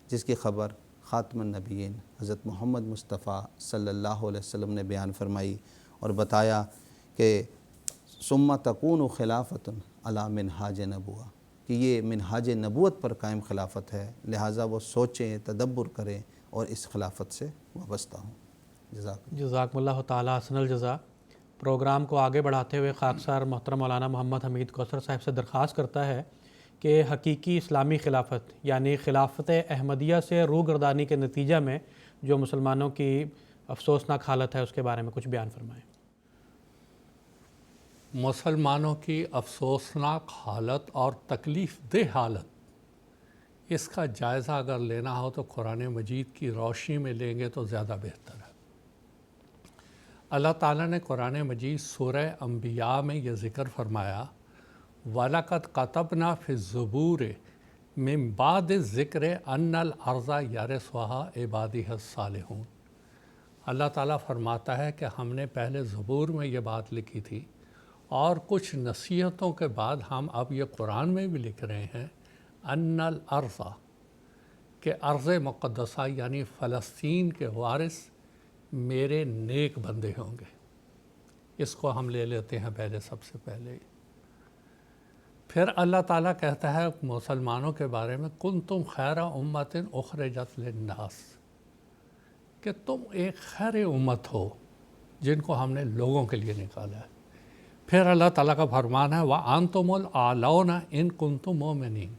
جس کی خبر خاتم النبیین حضرت محمد مصطفیٰ صلی اللہ علیہ وسلم نے بیان فرمائی اور بتایا کہ ثم تکون خلافت علی منہاج نبوہ، کہ یہ منہاج نبوت پر قائم خلافت ہے، لہٰذا وہ سوچیں، تدبر کریں اور اس خلافت سے وابستہ ہوں۔ جزاکم اللہ تعالیٰ احسن الجزا۔ پروگرام کو آگے بڑھاتے ہوئے خاکسار محترم مولانا محمد حمید کوثر صاحب سے درخواست کرتا ہے کہ حقیقی اسلامی خلافت یعنی خلافت احمدیہ سے روگردانی کے نتیجہ میں جو مسلمانوں کی افسوسناک حالت ہے اس کے بارے میں کچھ بیان فرمائیں۔ مسلمانوں کی افسوسناک حالت اور تکلیف دہ حالت، اس کا جائزہ اگر لینا ہو تو قرآن مجید کی روشنی میں لیں گے تو زیادہ بہتر ہے۔ اللہ تعالیٰ نے قرآن مجید سورہ انبیاء میں یہ ذکر فرمایا، وَلَقَدْ كَتَبْنَا فِي الزُّبُورِ مِن بَعْدِ الذِّكْرِ أَنَّ الْأَرْضَ يَرِثُهَا عِبَادِيَ الصَّالِحُونَ۔ اللہ تعالیٰ فرماتا ہے کہ ہم نے پہلے زبور میں یہ بات لکھی تھی، اور کچھ نصیحتوں کے بعد ہم اب یہ قرآن میں بھی لکھ رہے ہیں، ان الارض، کہ ارض مقدسہ یعنی فلسطین کے وارث میرے نیک بندے ہوں گے۔ اس کو ہم لے لیتے ہیں پہلے، سب سے پہلے۔ پھر اللہ تعالیٰ کہتا ہے مسلمانوں کے بارے میں، کنتم خیر امت اخرجت للناس، کہ تم ایک خیر امت ہو جن کو ہم نے لوگوں کے لیے نکالا ہے۔ پھر اللہ تعالیٰ کا فرمان ہے وَأَنْتُمُ الْأَعْلَوْنَ إِن كُنتُم مُؤْمِنِينَ،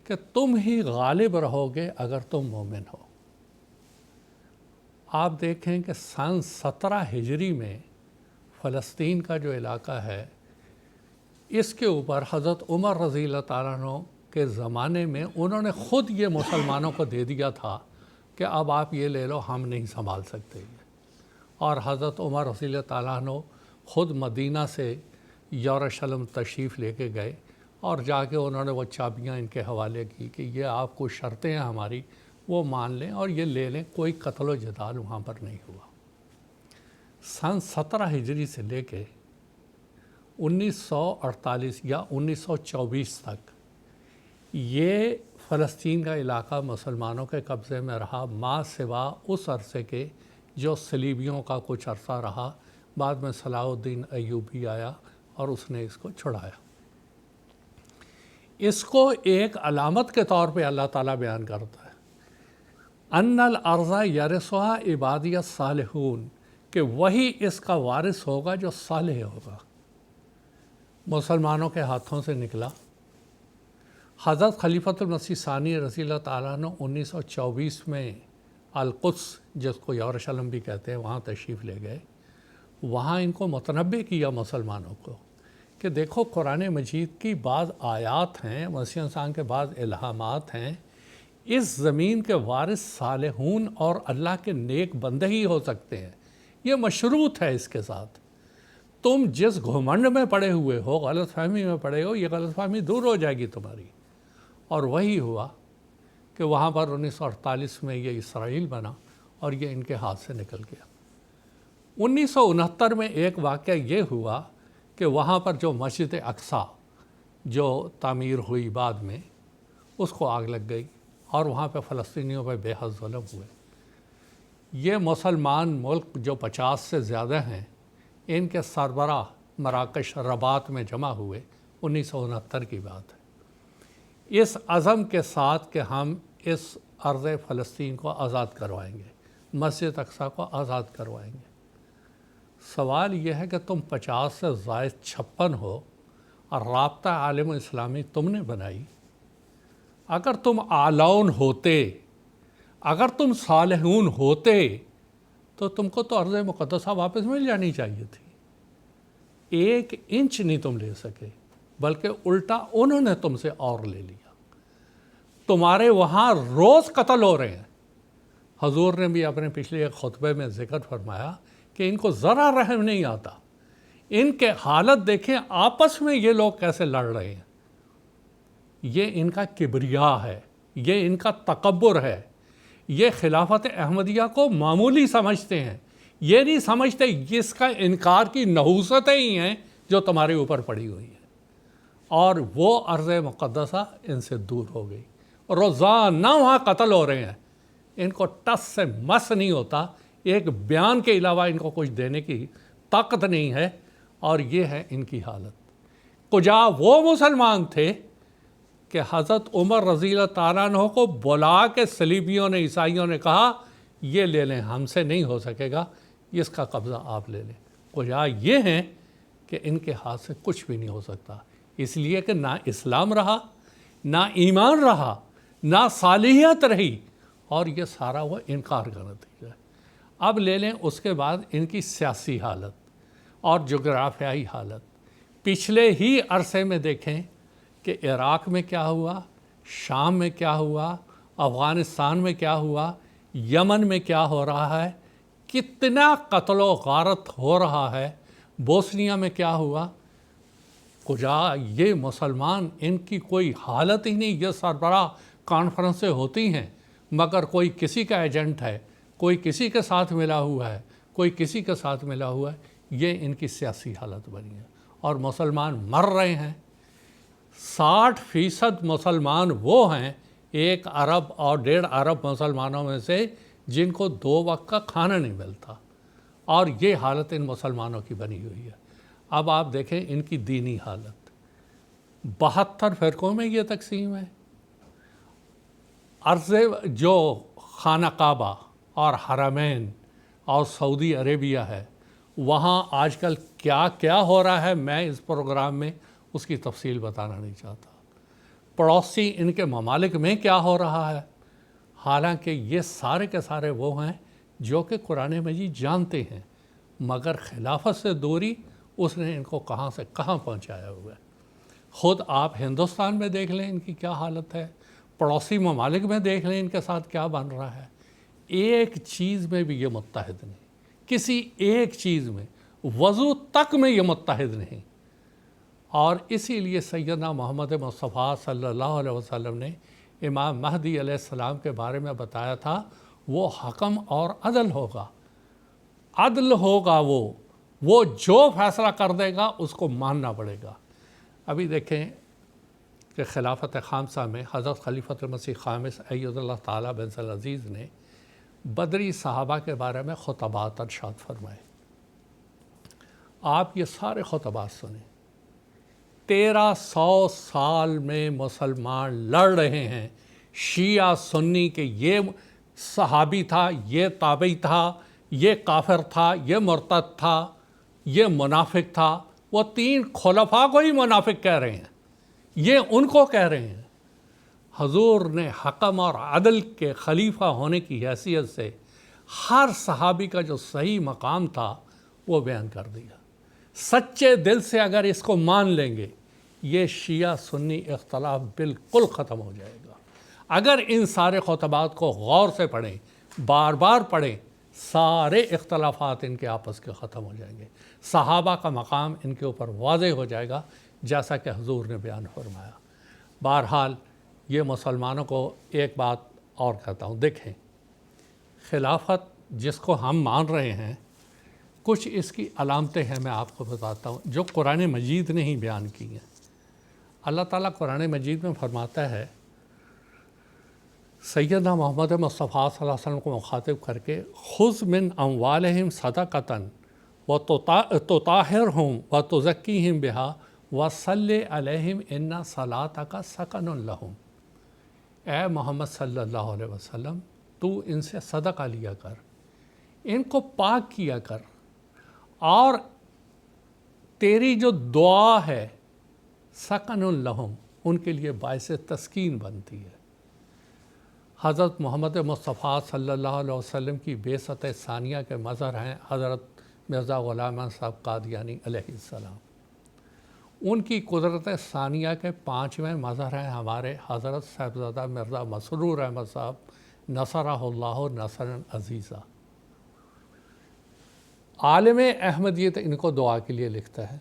کہ تم ہی غالب رہو گے اگر تم مومن ہو۔ آپ دیکھیں کہ سن 17 ہجری میں فلسطین کا جو علاقہ ہے، اس کے اوپر حضرت عمر رضی اللہ تعالیٰ عنہ کے زمانے میں انہوں نے خود یہ مسلمانوں کو دے دیا تھا کہ اب آپ یہ لے لو، ہم نہیں سنبھال سکتے یہ۔ اور حضرت عمر رضی اللہ تعالیٰ عنہ خود مدینہ سے یروشلم تشریف لے کے گئے اور جا کے انہوں نے وہ چابیاں ان کے حوالے کی کہ یہ آپ کو شرطیں ہیں ہماری، وہ مان لیں اور یہ لے لیں۔ کوئی قتل و جدال وہاں پر نہیں ہوا۔ سن 17 ہجری سے لے کے 1948 یا 1924 تک یہ فلسطین کا علاقہ مسلمانوں کے قبضے میں رہا، ما سوا اس عرصے کے جو صلیبیوں کا کچھ عرصہ رہا۔ بعد میں صلاح الدین ایوبی آیا اور اس نے اس کو چھڑایا۔ اس کو ایک علامت کے طور پہ اللہ تعالیٰ بیان کرتا ہے، ان الارض یرثھا عبادی الصالحون، کہ وہی اس کا وارث ہوگا جو صالح ہوگا۔ مسلمانوں کے ہاتھوں سے نکلا۔ حضرت خلیفۃ المسیح ثانی رضی اللہ تعالیٰ عنہ 1924 میں القدس، جس کو یروشلم بھی کہتے ہیں، وہاں تشریف لے گئے۔ وہاں ان کو متنبع کیا مسلمانوں کو کہ دیکھو قرآن مجید کی بعض آیات ہیں، مسیح انسان کے بعض الہامات ہیں، اس زمین کے وارث صالحون اور اللہ کے نیک بندے ہی ہو سکتے ہیں، یہ مشروط ہے اس کے ساتھ۔ تم جس گھمنڈ میں پڑے ہوئے ہو، غلط فہمی میں پڑے ہو، یہ غلط فہمی دور ہو جائے گی تمہاری۔ اور وہی ہوا کہ وہاں پر 1948 میں یہ اسرائیل بنا اور یہ ان کے ہاتھ سے نکل گیا۔ 1969 میں ایک واقعہ یہ ہوا کہ وہاں پر جو مسجد اقصیٰ جو تعمیر ہوئی بعد میں، اس کو آگ لگ گئی اور وہاں پہ فلسطینیوں پہ بے حد ظلم ہوئے۔ یہ مسلمان ملک جو 50 سے زیادہ ہیں، ان کے سربراہ مراکش رباط میں جمع ہوئے۔ 1969 کی بات ہے، اس عزم کے ساتھ کہ ہم اس ارض فلسطین کو آزاد کروائیں گے، مسجد اقصیٰ کو آزاد کروائیں گے۔ سوال یہ ہے کہ تم 50 سے زائد 56 ہو اور رابطہ عالم اسلامی تم نے بنائی۔ اگر تم اعلون ہوتے، اگر تم صالحون ہوتے، تو تم کو تو ارض مقدسہ واپس مل جانی چاہیے تھی۔ 1 انچ نہیں تم لے سکے، بلکہ الٹا انہوں نے تم سے اور لے لیا۔ تمہارے وہاں روز قتل ہو رہے ہیں۔ حضور نے بھی اپنے پچھلے ایک خطبے میں ذکر فرمایا کہ ان کو ذرا رحم نہیں آتا۔ ان کے حالت دیکھیں، آپس میں یہ لوگ کیسے لڑ رہے ہیں۔ یہ ان کا کبریا ہے، یہ ان کا تکبر ہے۔ یہ خلافت احمدیہ کو معمولی سمجھتے ہیں، یہ نہیں سمجھتے اس کا انکار کی نحوستیں ہی ہیں جو تمہارے اوپر پڑی ہوئی ہیں۔ اور وہ ارض مقدسہ ان سے دور ہو گئی، روزانہ وہاں قتل ہو رہے ہیں۔ ان کو ٹس سے مس نہیں ہوتا، ایک بیان کے علاوہ ان کو کچھ دینے کی طاقت نہیں ہے، اور یہ ہے ان کی حالت۔ کجا وہ مسلمان تھے کہ حضرت عمر رضی اللہ تعالیٰ عنہ کو بلا کے صلیبیوں نے، عیسائیوں نے کہا یہ لے لیں، ہم سے نہیں ہو سکے گا، اس کا قبضہ آپ لے لیں۔ کجا یہ ہیں کہ ان کے ہاتھ سے کچھ بھی نہیں ہو سکتا، اس لیے کہ نہ اسلام رہا، نہ ایمان رہا، نہ صالحیت رہی، اور یہ سارا وہ انکار کا نتیجہ ہے۔ اب لے لیں اس کے بعد ان کی سیاسی حالت اور جغرافیائی حالت۔ پچھلے ہی عرصے میں دیکھیں کہ عراق میں کیا ہوا، شام میں کیا ہوا، افغانستان میں کیا ہوا، یمن میں کیا ہو رہا ہے، کتنا قتل و غارت ہو رہا ہے، بوسنیا میں کیا ہوا۔ کجا یہ مسلمان، ان کی کوئی حالت ہی نہیں۔ یہ سربراہ کانفرنسیں ہوتی ہیں، مگر کوئی کسی کا ایجنٹ ہے، کوئی کسی کے ساتھ ملا ہوا ہے، کوئی کسی کے ساتھ ملا ہوا ہے۔ یہ ان کی سیاسی حالت بنی ہے، اور مسلمان مر رہے ہیں۔ 60% مسلمان وہ ہیں، 1 ارب اور 1.5 ارب مسلمانوں میں سے، جن کو 2 وقت کا کھانا نہیں ملتا، اور یہ حالت ان مسلمانوں کی بنی ہوئی ہے۔ اب آپ دیکھیں ان کی دینی حالت، 72 فرقوں میں یہ تقسیم ہے۔ عرض جو خانہ کعبہ اور حرمین اور سعودی عربیہ ہے، وہاں آج کل کیا کیا ہو رہا ہے، میں اس پروگرام میں اس کی تفصیل بتانا نہیں چاہتا۔ پڑوسی ان کے ممالک میں کیا ہو رہا ہے، حالانکہ یہ سارے کے سارے وہ ہیں جو کہ قرآن مجید جانتے ہیں، مگر خلافت سے دوری اس نے ان کو کہاں سے کہاں پہنچایا ہوا ہے۔ خود آپ ہندوستان میں دیکھ لیں ان کی کیا حالت ہے، پڑوسی ممالک میں دیکھ لیں ان کے ساتھ کیا بن رہا ہے۔ ایک چیز میں بھی یہ متحد نہیں، کسی ایک چیز میں، وضو تک میں یہ متحد نہیں۔ اور اسی لیے سیدنا محمد مصطفیٰ صلی اللہ علیہ وسلم نے امام مہدی علیہ السلام کے بارے میں بتایا تھا، وہ حکم اور عدل ہوگا، عدل ہوگا، وہ جو فیصلہ کر دے گا اس کو ماننا پڑے گا۔ ابھی دیکھیں کہ خلافت خامسہ میں حضرت خلیفۃ المسیح خامس ایّد اللہ تعالیٰ بن العزیز نے بدری صحابہ کے بارے میں خطبات ارشاد فرمائے۔ آپ یہ سارے خطبات سنیں۔ 1300 سال میں مسلمان لڑ رہے ہیں شیعہ سنی کے یہ صحابی تھا، یہ تابعی تھا، یہ کافر تھا، یہ مرتد تھا، یہ منافق تھا۔ وہ 3 خلفاء کو ہی منافق کہہ رہے ہیں، یہ ان کو کہہ رہے ہیں۔ حضور نے حکم اور عدل کے خلیفہ ہونے کی حیثیت سے ہر صحابی کا جو صحیح مقام تھا وہ بیان کر دیا۔ سچے دل سے اگر اس کو مان لیں گے، یہ شیعہ سنی اختلاف بالکل ختم ہو جائے گا۔ اگر ان سارے خطبات کو غور سے پڑھیں، بار بار پڑھیں، سارے اختلافات ان کے آپس کے ختم ہو جائیں گے۔ صحابہ کا مقام ان کے اوپر واضح ہو جائے گا، جیسا کہ حضور نے بیان فرمایا۔ بہرحال یہ مسلمانوں کو ایک بات اور کہتا ہوں، دیکھیں خلافت جس کو ہم مان رہے ہیں، کچھ اس کی علامتیں ہیں، میں آپ کو بتاتا ہوں جو قرآن مجید نے ہی بیان کی ہیں۔ اللہ تعالیٰ قرآن مجید میں فرماتا ہے، سیدنا محمد مصطفیٰ صلی اللہ علیہ وسلم کو مخاطب کر کے، خذ من اموالہم صدقۃ وتطہرہم وتزکیہم بہا وصلی علیہم ان صلاتک سکن لہم۔ اے محمد صلی اللہ علیہ وسلم، تو ان سے صدقہ لیا کر، ان کو پاک کیا کر، اور تیری جو دعا ہے سکن لہم، ان کے لیے باعث تسکین بنتی ہے۔ حضرت محمد مصطفیٰ صلی اللہ علیہ وسلم کی بعثت ثانیہ کے مظہر ہیں حضرت مرزا غلام احمد صاحب قادیانی علیہ السلام۔ ان کی قدرت ثانیہ کے 5ویں مظہر ہیں ہمارے حضرت صاحبزادہ مرزا مسرور احمد صاحب نصرہ اللہ نصرا عزیزہ۔ عالم احمدیت ان کو دعا کے لیے لکھتا ہے،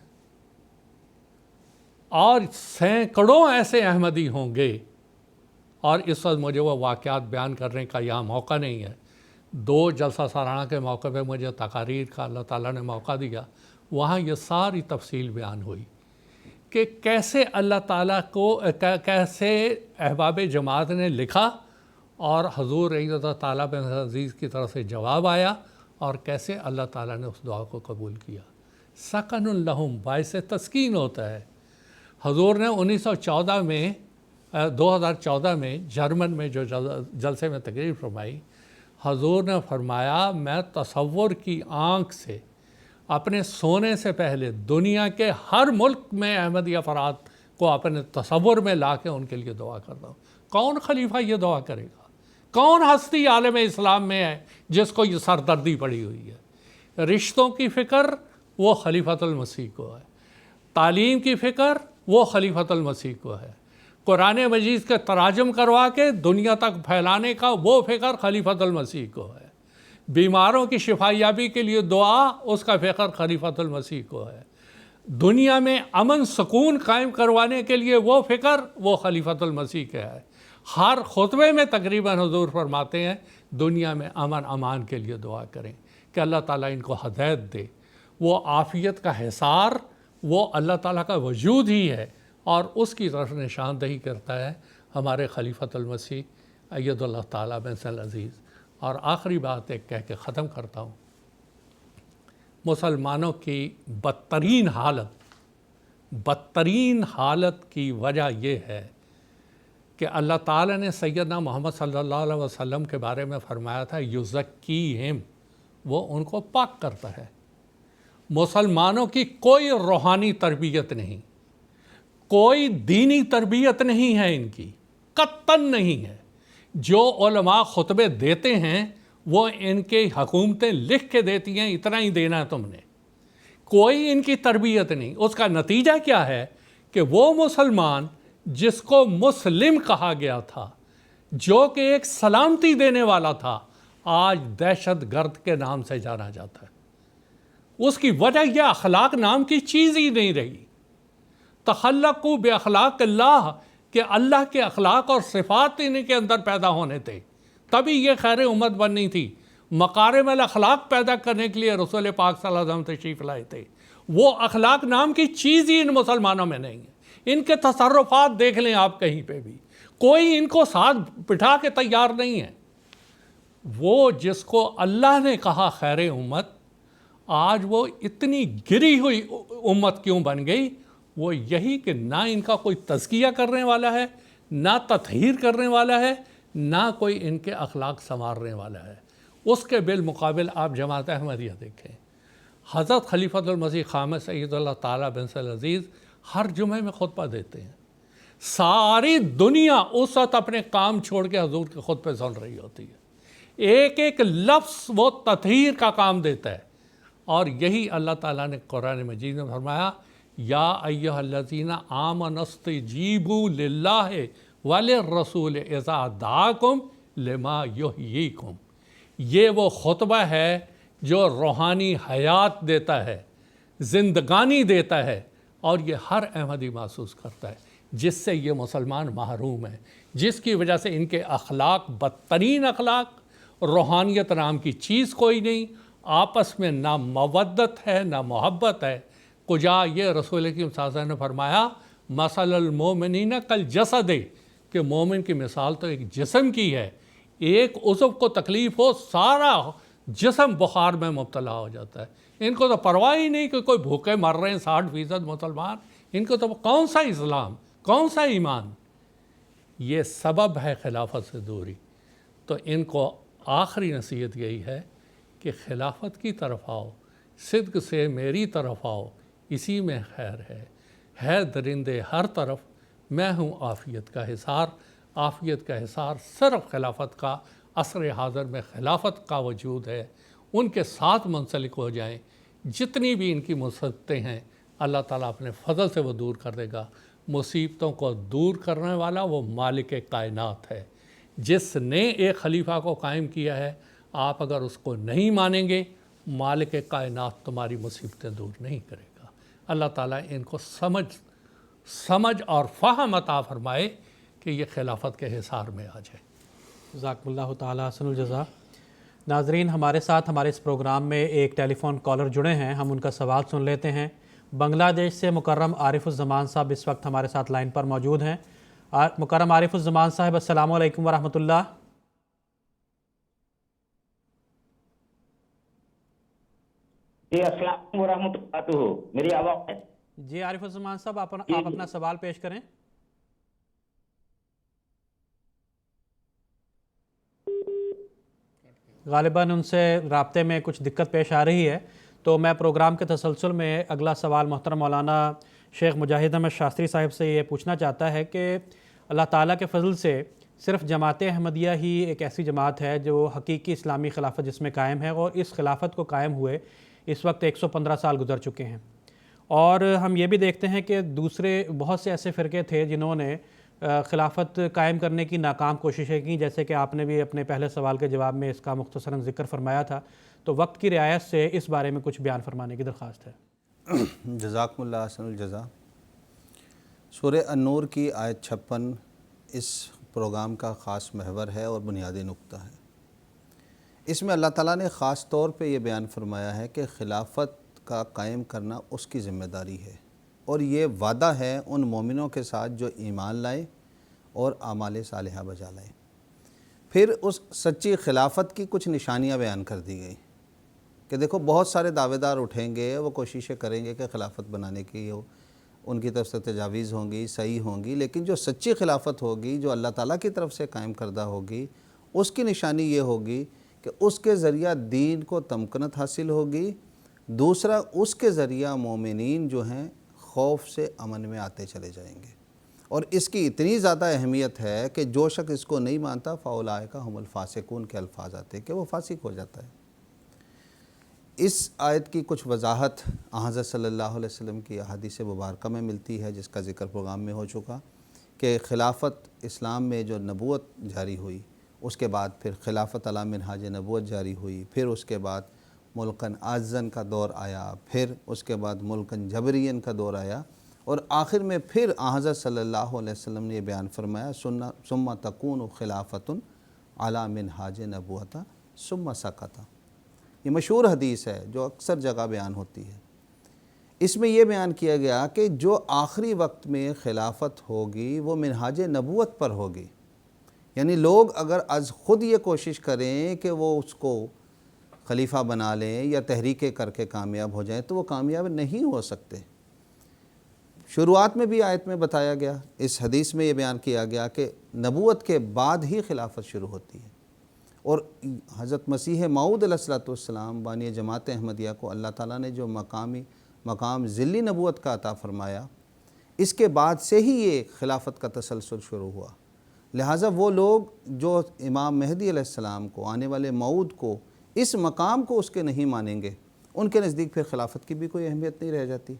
اور سینکڑوں ایسے احمدی ہوں گے، اور اس وقت مجھے وہ واقعات بیان کرنے کا یہاں موقع نہیں ہے۔ 2 جلسہ سالانہ کے موقع پہ مجھے تقاریر کا اللہ تعالیٰ نے موقع دیا، وہاں یہ ساری تفصیل بیان ہوئی کہ کیسے اللہ تعالیٰ کو، کیسے احباب جماعت نے لکھا اور حضور اللہ تعالیٰ بن عزیز کی طرف سے جواب آیا، اور کیسے اللہ تعالیٰ نے اس دعا کو قبول کیا۔ سکن لہم، باعث تسکین ہوتا ہے۔ حضور نے 2014 میں جرمن میں جو جلسے میں تقریر فرمائی، حضور نے فرمایا، میں تصور کی آنکھ سے اپنے سونے سے پہلے دنیا کے ہر ملک میں احمدی افراد کو اپنے تصور میں لا کے ان کے لیے دعا کرتا ہوں۔ کون خلیفہ یہ دعا کرے گا؟ کون ہستی عالم اسلام میں ہے جس کو یہ سردردی پڑی ہوئی ہے؟ رشتوں کی فکر وہ خلیفۃ المسیح کو ہے، تعلیم کی فکر وہ خلیفۃ المسیح کو ہے، قرآن مجید کے تراجم کروا کے دنیا تک پھیلانے کا وہ فکر خلیفۃ المسیح کو ہے، بیماروں کی شفایابی کے لیے دعا اس کا فکر خلیفۃ المسیح کو ہے، دنیا میں امن سکون قائم کروانے کے لیے وہ فکر وہ خلیفۃ المسیح کا ہے۔ ہر خطبے میں تقریباً حضور فرماتے ہیں دنیا میں امن امان کے لیے دعا کریں کہ اللہ تعالیٰ ان کو ہدایت دے۔ وہ عافیت کا حصار وہ اللہ تعالیٰ کا وجود ہی ہے، اور اس کی طرف نشاندہی کرتا ہے ہمارے خلیفۃ المسیح ایّد اللہ تعالیٰ بن العزیز۔ اور آخری بات ایک کہہ کے ختم کرتا ہوں، مسلمانوں کی بدترین حالت کی وجہ یہ ہے کہ اللہ تعالیٰ نے سیدنا محمد صلی اللہ علیہ وسلم کے بارے میں فرمایا تھا یزکیہم، وہ ان کو پاک کرتا ہے۔ مسلمانوں کی کوئی روحانی تربیت نہیں، کوئی دینی تربیت نہیں ہے، ان کی قطعاً نہیں ہے۔ جو علماء خطبے دیتے ہیں وہ ان کے حکومتیں لکھ کے دیتی ہیں، اتنا ہی دینا ہے تم نے، کوئی ان کی تربیت نہیں۔ اس کا نتیجہ کیا ہے کہ وہ مسلمان جس کو مسلم کہا گیا تھا، جو کہ ایک سلامتی دینے والا تھا، آج دہشت گرد کے نام سے جانا جاتا ہے۔ اس کی وجہ یہ اخلاق نام کی چیز ہی نہیں رہی۔ تخلقوا باخلاق اللہ، کہ اللہ کے اخلاق اور صفات ان کے اندر پیدا ہونے تھے، تبھی یہ خیر امت بننی تھی۔ مکارم الاخلاق پیدا کرنے کے لیے رسول پاک صلی اللہ علیہ وسلم تشریف لائے تھے۔ وہ اخلاق نام کی چیز ہی ان مسلمانوں میں نہیں ہے۔ ان کے تصرفات دیکھ لیں آپ کہیں پہ بھی، کوئی ان کو ساتھ بٹھا کے تیار نہیں ہے۔ وہ جس کو اللہ نے کہا خیر امت، آج وہ اتنی گری ہوئی امت کیوں بن گئی؟ وہ یہی کہ نہ ان کا کوئی تزکیہ کرنے والا ہے، نہ تطہیر کرنے والا ہے، نہ کوئی ان کے اخلاق سنوارنے والا ہے۔ اس کے بالمقابل آپ جماعت احمدیہ دیکھیں، حضرت خلیفۃ المسیح خامس سید اللہ تعالیٰ بن العزیز ہر جمعے میں خطبہ دیتے ہیں۔ ساری دنیا اس وقت اپنے کام چھوڑ کے حضور کے خطبے سن رہی ہوتی ہے۔ ایک ایک لفظ وہ تطہیر کا کام دیتا ہے۔ اور یہی اللہ تعالیٰ نے قرآن مجید میں فرمایا، یا ایھا الذین آمنوا استجیبوا للہ وللرسول اذا دعاکم لما یحییکم۔ یہ وہ خطبہ ہے جو روحانی حیات دیتا ہے، زندگانی دیتا ہے، اور یہ ہر احمدی محسوس کرتا ہے، جس سے یہ مسلمان محروم ہیں، جس کی وجہ سے ان کے اخلاق بدترین اخلاق، روحانیت نام کی چیز کوئی نہیں، آپس میں نہ مودت ہے نہ محبت ہے۔ کجا یہ رسول اکرم صلی اللہ علیہ وسلم نے فرمایا، مثل المومنین کالجسد، کہ مومن کی مثال تو ایک جسم کی ہے، ایک عضو کو تکلیف ہو سارا جسم بخار میں مبتلا ہو جاتا ہے۔ ان کو تو پرواہ ہی نہیں کہ کوئی بھوکے مر رہے ہیں 60% مسلمان، ان کو تو کون سا اسلام، کون سا ایمان؟ یہ سبب ہے خلافت سے دوری۔ تو ان کو آخری نصیحت یہی ہے کہ خلافت کی طرف آؤ، صدق سے میری طرف آؤ، اسی میں خیر ہے درندے ہر طرف، میں ہوں عافیت کا حصار۔ عافیت کا حصار صرف خلافت کا، عصر حاضر میں خلافت کا وجود ہے۔ ان کے ساتھ منسلک ہو جائیں، جتنی بھی ان کی مصیبتیں ہیں اللہ تعالیٰ اپنے فضل سے وہ دور کر دے گا۔ مصیبتوں کو دور کرنے والا وہ مالک کائنات ہے، جس نے ایک خلیفہ کو قائم کیا ہے۔ آپ اگر اس کو نہیں مانیں گے، مالک کائنات تمہاری مصیبتیں دور نہیں کرے گا۔ اللہ تعالیٰ ان کو سمجھ اور فہم عطا فرمائے کہ یہ خلافت کے حصار میں آ جائے۔ جزاکم اللہ تعالیٰ حسن الجزا۔ ناظرین، ہمارے ساتھ ہمارے اس پروگرام میں ایک ٹیلی فون کالر جڑے ہیں، ہم ان کا سوال سن لیتے ہیں۔ بنگلہ دیش سے مکرم عارف الزمان صاحب اس وقت ہمارے ساتھ لائن پر موجود ہیں۔ مکرم عارف الزمان صاحب، السلام علیکم ورحمۃ اللہ۔ جی السلام علیکم ورحمۃ اللہ وبرکاتہ، میری آواز ہے؟ جی عارف الزمان صاحب، آپ اپنا سوال پیش کریں۔ غالباً ان سے رابطے میں کچھ دقت پیش آ رہی ہے، تو میں پروگرام کے تسلسل میں اگلا سوال محترم مولانا شیخ مجاہد احمد شاستری صاحب سے یہ پوچھنا چاہتا ہے کہ اللہ تعالیٰ کے فضل سے صرف جماعت احمدیہ ہی ایک ایسی جماعت ہے جو حقیقی اسلامی خلافت جس میں قائم ہے، اور اس خلافت کو قائم ہوئے اس وقت 115 سال گزر چکے ہیں، اور ہم یہ بھی دیکھتے ہیں کہ دوسرے بہت سے ایسے فرقے تھے جنہوں نے خلافت قائم کرنے کی ناکام کوششیں کی، جیسے کہ آپ نے بھی اپنے پہلے سوال کے جواب میں اس کا مختصراً ذکر فرمایا تھا، تو وقت کی رعایت سے اس بارے میں کچھ بیان فرمانے کی درخواست ہے۔ جزاکم اللہ حسن الجزا۔ سورہ النور کی آیت 56 اس پروگرام کا خاص محور ہے اور بنیادی نقطہ ہے۔ اس میں اللہ تعالیٰ نے خاص طور پہ یہ بیان فرمایا ہے کہ خلافت کا قائم کرنا اس کی ذمہ داری ہے، اور یہ وعدہ ہے ان مومنوں کے ساتھ جو ایمان لائیں اور اعمال صالحہ بجا لائیں۔ پھر اس سچی خلافت کی کچھ نشانیاں بیان کر دی گئی کہ دیکھو بہت سارے دعوے دار اٹھیں گے، وہ کوششیں کریں گے کہ خلافت بنانے کی ان کی طرف سے تجاویز ہوں گی، صحیح ہوں گی، لیکن جو سچی خلافت ہوگی، جو اللہ تعالیٰ کی طرف سے قائم کردہ ہوگی، اس کی نشانی یہ ہوگی کہ اس کے ذریعہ دین کو تمکنت حاصل ہوگی۔ دوسرا، اس کے ذریعہ مومنین جو ہیں خوف سے امن میں آتے چلے جائیں گے، اور اس کی اتنی زیادہ اہمیت ہے کہ جو شخص اس کو نہیں مانتا فَأُولَٰئِکَ هُمُ الْفَاسِقُونَ کے الفاظ آتے ہیں کہ وہ فاسق ہو جاتا ہے۔ اس آیت کی کچھ وضاحت حضرت صلی اللہ علیہ وسلم کی احادیث مبارکہ میں ملتی ہے، جس کا ذکر پروگرام میں ہو چکا کہ خلافت اسلام میں جو نبوت جاری ہوئی، اس کے بعد پھر خلافت علی منہاج نبوت جاری ہوئی، پھر اس کے بعد ملکن عاجزن کا دور آیا، پھر اس کے بعد ملکن جبرین کا دور آیا، اور آخر میں پھر حضرت صلی اللہ علیہ وسلم نے یہ بیان فرمایا ثم تکون خلافت علی منہاج نبوت ثم سکت۔ یہ مشہور حدیث ہے جو اکثر جگہ بیان ہوتی ہے۔ اس میں یہ بیان کیا گیا کہ جو آخری وقت میں خلافت ہوگی وہ منہاج نبوت پر ہوگی، یعنی لوگ اگر از خود یہ کوشش کریں کہ وہ اس کو خلیفہ بنا لیں یا تحریکیں کر کے کامیاب ہو جائیں تو وہ کامیاب نہیں ہو سکتے۔ شروعات میں بھی آیت میں بتایا گیا، اس حدیث میں یہ بیان کیا گیا کہ نبوت کے بعد ہی خلافت شروع ہوتی ہے، اور حضرت مسیح موعود علیہ السلام بانی جماعت احمدیہ کو اللہ تعالیٰ نے جو مقام ذلی نبوت کا عطا فرمایا، اس کے بعد سے ہی یہ خلافت کا تسلسل شروع ہوا۔ لہٰذا وہ لوگ جو امام مہدی علیہ السلام کو، آنے والے موعود کو، اس مقام کو اس کے نہیں مانیں گے، ان کے نزدیک پھر خلافت کی بھی کوئی اہمیت نہیں رہ جاتی۔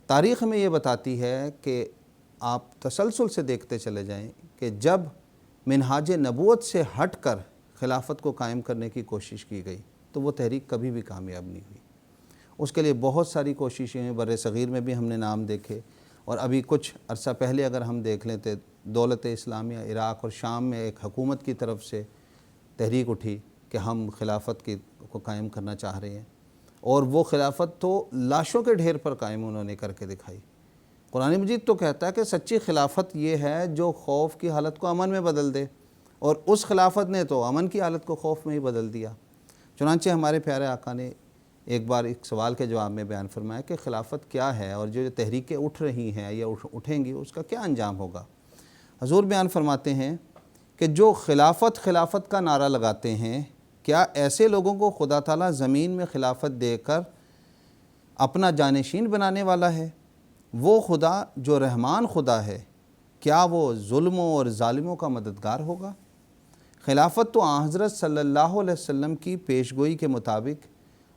تاریخ میں یہ بتاتی ہے کہ آپ تسلسل سے دیکھتے چلے جائیں کہ جب منہاج نبوت سے ہٹ کر خلافت کو قائم کرنے کی کوشش کی گئی تو وہ تحریک کبھی بھی کامیاب نہیں ہوئی۔ اس کے لیے بہت ساری کوششیں ہیں، بر صغیر میں بھی ہم نے نام دیکھے، اور ابھی کچھ عرصہ پہلے اگر ہم دیکھ لیتے دولت اسلامیہ عراق اور شام میں ایک حکومت کی طرف سے تحریک اٹھی کہ ہم خلافت کو قائم کرنا چاہ رہے ہیں، اور وہ خلافت تو لاشوں کے ڈھیر پر قائم انہوں نے کر کے دکھائی۔ قرآن مجید تو کہتا ہے کہ سچی خلافت یہ ہے جو خوف کی حالت کو امن میں بدل دے، اور اس خلافت نے تو امن کی حالت کو خوف میں ہی بدل دیا۔ چنانچہ ہمارے پیارے آقا نے ایک بار ایک سوال کے جواب میں بیان فرمایا کہ خلافت کیا ہے، اور جو تحریکیں اٹھ رہی ہیں یا اٹھیں گی اس کا کیا انجام ہوگا۔ حضور بیان فرماتے ہیں کہ جو خلافت کا نعرہ لگاتے ہیں، کیا ایسے لوگوں کو خدا تعالیٰ زمین میں خلافت دے کر اپنا جانشین بنانے والا ہے؟ وہ خدا جو رحمان خدا ہے، کیا وہ ظلموں اور ظالموں کا مددگار ہوگا؟ خلافت تو حضرت صلی اللہ علیہ وسلم کی پیشگوئی کے مطابق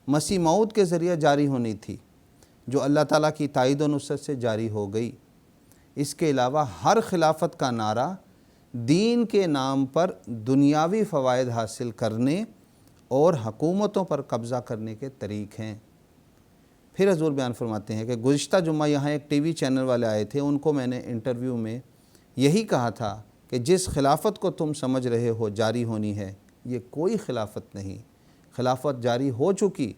مسیح موعود کے ذریعہ جاری ہونی تھی، جو اللہ تعالیٰ کی تائید و نصرت سے جاری ہو گئی۔ اس کے علاوہ ہر خلافت کا نعرہ دین کے نام پر دنیاوی فوائد حاصل کرنے اور حکومتوں پر قبضہ کرنے کے طریق ہیں۔ پھر حضور بیان فرماتے ہیں کہ گزشتہ جمعہ یہاں ایک ٹی وی چینل والے آئے تھے، ان کو میں نے انٹرویو میں یہی کہا تھا کہ جس خلافت کو تم سمجھ رہے ہو جاری ہونی ہے، یہ کوئی خلافت نہیں۔ خلافت جاری ہو چکی،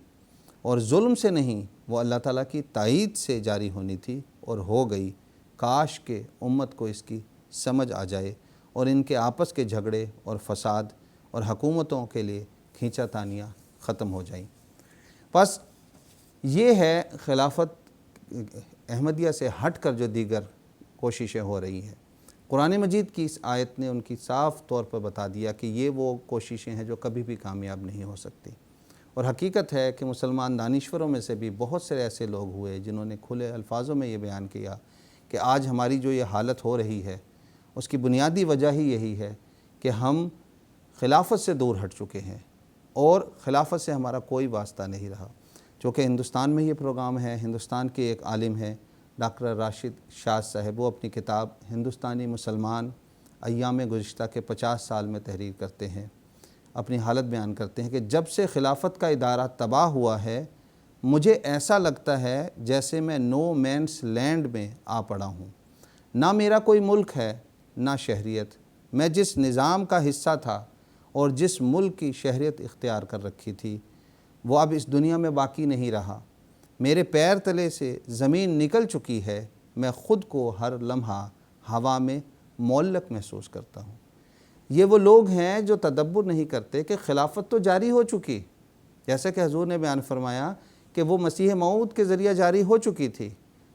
اور ظلم سے نہیں، وہ اللہ تعالیٰ کی تائید سے جاری ہونی تھی اور ہو گئی۔ کاش کہ امت کو اس کی سمجھ آ جائے اور ان کے آپس کے جھگڑے اور فساد اور حکومتوں کے لیے کھینچا تانیاں ختم ہو جائیں۔ بس یہ ہے خلافت احمدیہ سے ہٹ کر جو دیگر کوششیں ہو رہی ہیں۔ قرآن مجید کی اس آیت نے ان کی صاف طور پر بتا دیا کہ یہ وہ کوششیں ہیں جو کبھی بھی کامیاب نہیں ہو سکتی، اور حقیقت ہے کہ مسلمان دانشوروں میں سے بھی بہت سے ایسے لوگ ہوئے جنہوں نے کھلے الفاظوں میں یہ بیان کیا کہ آج ہماری جو یہ حالت ہو رہی ہے اس کی بنیادی وجہ ہی یہی ہے کہ ہم خلافت سے دور ہٹ چکے ہیں، اور خلافت سے ہمارا کوئی واسطہ نہیں رہا۔ چونکہ ہندوستان میں یہ پروگرام ہے، ہندوستان کے ایک عالم ہیں ڈاکٹر راشد شاذ صاحب، وہ اپنی کتاب ہندوستانی مسلمان ایام گزشتہ کے 50 سال میں تحریر کرتے ہیں، اپنی حالت بیان کرتے ہیں کہ جب سے خلافت کا ادارہ تباہ ہوا ہے، مجھے ایسا لگتا ہے جیسے میں نو مینس لینڈ میں آ پڑا ہوں۔ نہ میرا کوئی ملک ہے، نہ شہریت۔ میں جس نظام کا حصہ تھا اور جس ملک کی شہریت اختیار کر رکھی تھی، وہ اب اس دنیا میں باقی نہیں رہا۔ میرے پیر تلے سے زمین نکل چکی ہے، میں خود کو ہر لمحہ ہوا میں معلق محسوس کرتا ہوں۔ یہ وہ لوگ ہیں جو تدبر نہیں کرتے کہ خلافت تو جاری ہو چکی، جیسا کہ حضور نے بیان فرمایا کہ وہ مسیح موعود کے ذریعہ جاری ہو چکی تھی،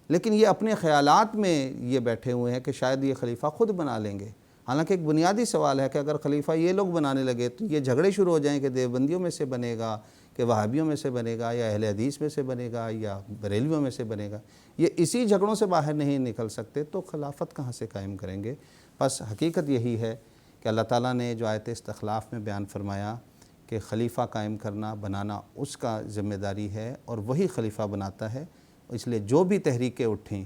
لیکن یہ اپنے خیالات میں یہ بیٹھے ہوئے ہیں کہ شاید یہ خلیفہ خود بنا لیں گے۔ حالانکہ ایک بنیادی سوال ہے کہ اگر خلیفہ یہ لوگ بنانے لگے تو یہ جھگڑے شروع ہو جائیں کہ دیوبندیوں میں سے بنے گا، کہ وہابیوں میں سے بنے گا، یا اہل حدیث میں سے بنے گا، یا بریلویوں میں سے بنے گا۔ یہ اسی جھگڑوں سے باہر نہیں نکل سکتے تو خلافت کہاں سے قائم کریں گے؟ بس حقیقت یہی ہے کہ اللہ تعالیٰ نے جو آیت استخلاف میں بیان فرمایا کہ خلیفہ قائم کرنا بنانا اس کا ذمہ داری ہے اور وہی خلیفہ بناتا ہے. اس لیے جو بھی تحریکیں اٹھیں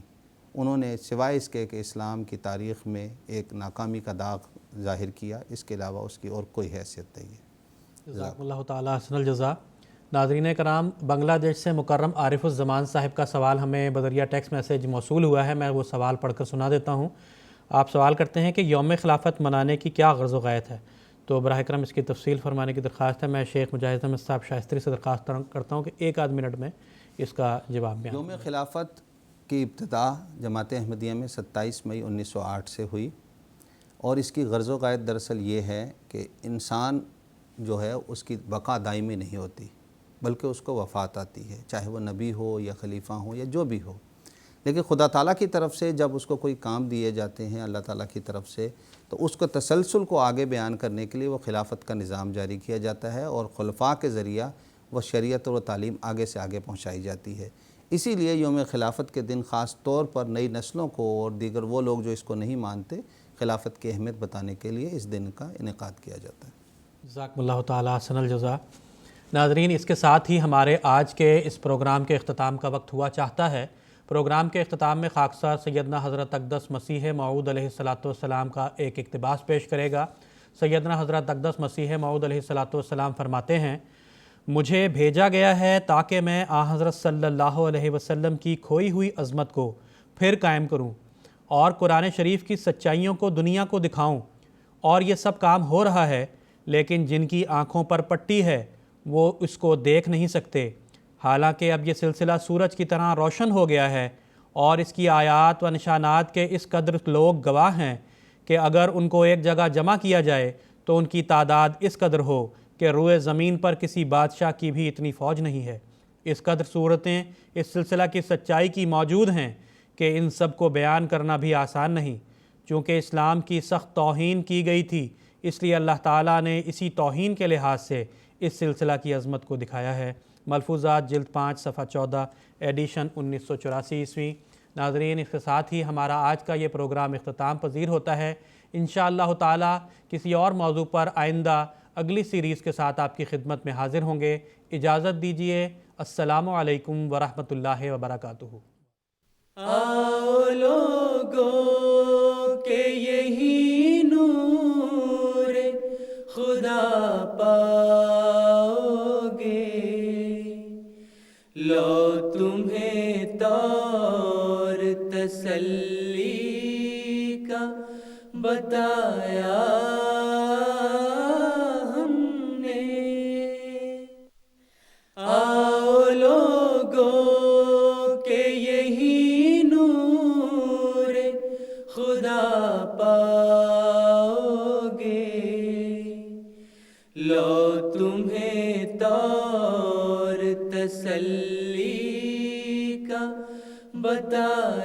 انہوں نے سوائے اس کے کہ اسلام کی تاریخ میں ایک ناکامی کا داغ ظاہر کیا، اس کے علاوہ اس کی اور کوئی حیثیت نہیں ہے. جزاکم اللہ تعالیٰ احسن الجزا. ناظرین کرام، بنگلہ دیش سے مکرم عارف الزمان صاحب کا سوال ہمیں بذریعہ ٹیکسٹ میسیج موصول ہوا ہے. میں وہ سوال پڑھ کر سنا دیتا ہوں. آپ سوال کرتے ہیں کہ یوم خلافت منانے کی کیا غرض و غایت ہے؟ تو براہ کرم اس کی تفصیل فرمانے کی درخواست ہے. میں شیخ مجاہد احمد صاحب شائستری سے درخواست کرتا ہوں کہ ایک آدھ منٹ میں اس کا جواب بیان. یوم خلافت کی ابتدا جماعت احمدیہ میں 27 مئی 1908 سے ہوئی، اور اس کی غرض و غایت دراصل یہ ہے کہ انسان جو ہے اس کی بقا دائمی نہیں ہوتی، بلکہ اس کو وفات آتی ہے، چاہے وہ نبی ہو یا خلیفہ ہو یا جو بھی ہو. لیکن خدا تعالیٰ کی طرف سے جب اس کو کوئی کام دیے جاتے ہیں اللہ تعالیٰ کی طرف سے، تو اس کو تسلسل کو آگے بیان کرنے کے لیے وہ خلافت کا نظام جاری کیا جاتا ہے، اور خلفاء کے ذریعہ وہ شریعت اور تعلیم آگے سے آگے پہنچائی جاتی ہے. اسی لیے یوم خلافت کے دن خاص طور پر نئی نسلوں کو اور دیگر وہ لوگ جو اس کو نہیں مانتے، خلافت کی اہمیت بتانے کے لیے اس دن کا انعقاد کیا جاتا ہے. جزاکم اللہ تعالیٰ احسن الجزا. ناظرین، اس کے ساتھ ہی ہمارے آج کے اس پروگرام کے اختتام کا وقت ہوا چاہتا ہے. پروگرام کے اختتام میں خاکسار سیدنا حضرت اقدس مسیح موعود علیہ السلام کا ایک اقتباس پیش کرے گا. سیدنا حضرت اقدس مسیح موعود علیہ السلام فرماتے ہیں، مجھے بھیجا گیا ہے تاکہ میں آن حضرت صلی اللہ علیہ وسلم کی کھوئی ہوئی عظمت کو پھر قائم کروں اور قرآن شریف کی سچائیوں کو دنیا کو دکھاؤں. اور یہ سب کام ہو رہا ہے، لیکن جن کی آنکھوں پر پٹی ہے وہ اس کو دیکھ نہیں سکتے. حالانکہ اب یہ سلسلہ سورج کی طرح روشن ہو گیا ہے، اور اس کی آیات و نشانات کے اس قدر لوگ گواہ ہیں کہ اگر ان کو ایک جگہ جمع کیا جائے تو ان کی تعداد اس قدر ہو کہ روئے زمین پر کسی بادشاہ کی بھی اتنی فوج نہیں ہے. اس قدر صورتیں اس سلسلہ کی سچائی کی موجود ہیں کہ ان سب کو بیان کرنا بھی آسان نہیں. چونکہ اسلام کی سخت توہین کی گئی تھی، اس لیے اللہ تعالیٰ نے اسی توہین کے لحاظ سے اس سلسلہ کی عظمت کو دکھایا ہے. ملفوظات جلد 5 صفحہ 14 ایڈیشن 1984 عیسوی. ناظرین، اس کے ساتھ ہی ہمارا آج کا یہ پروگرام اختتام پذیر ہوتا ہے. انشاءاللہ تعالیٰ کسی اور موضوع پر آئندہ اگلی سیریز کے ساتھ آپ کی خدمت میں حاضر ہوں گے. اجازت دیجیے. السلام علیکم ورحمۃ اللہ وبرکاتہ. آؤ لوگوں کہ یہی نور خدا پاؤ گے، لو تمہیں طور تسلی کا بتایا ہم نے. آؤ لوگوں کہ یہی نور خدا پاؤ گے، لو تمہیں طور تسلی کا بتایا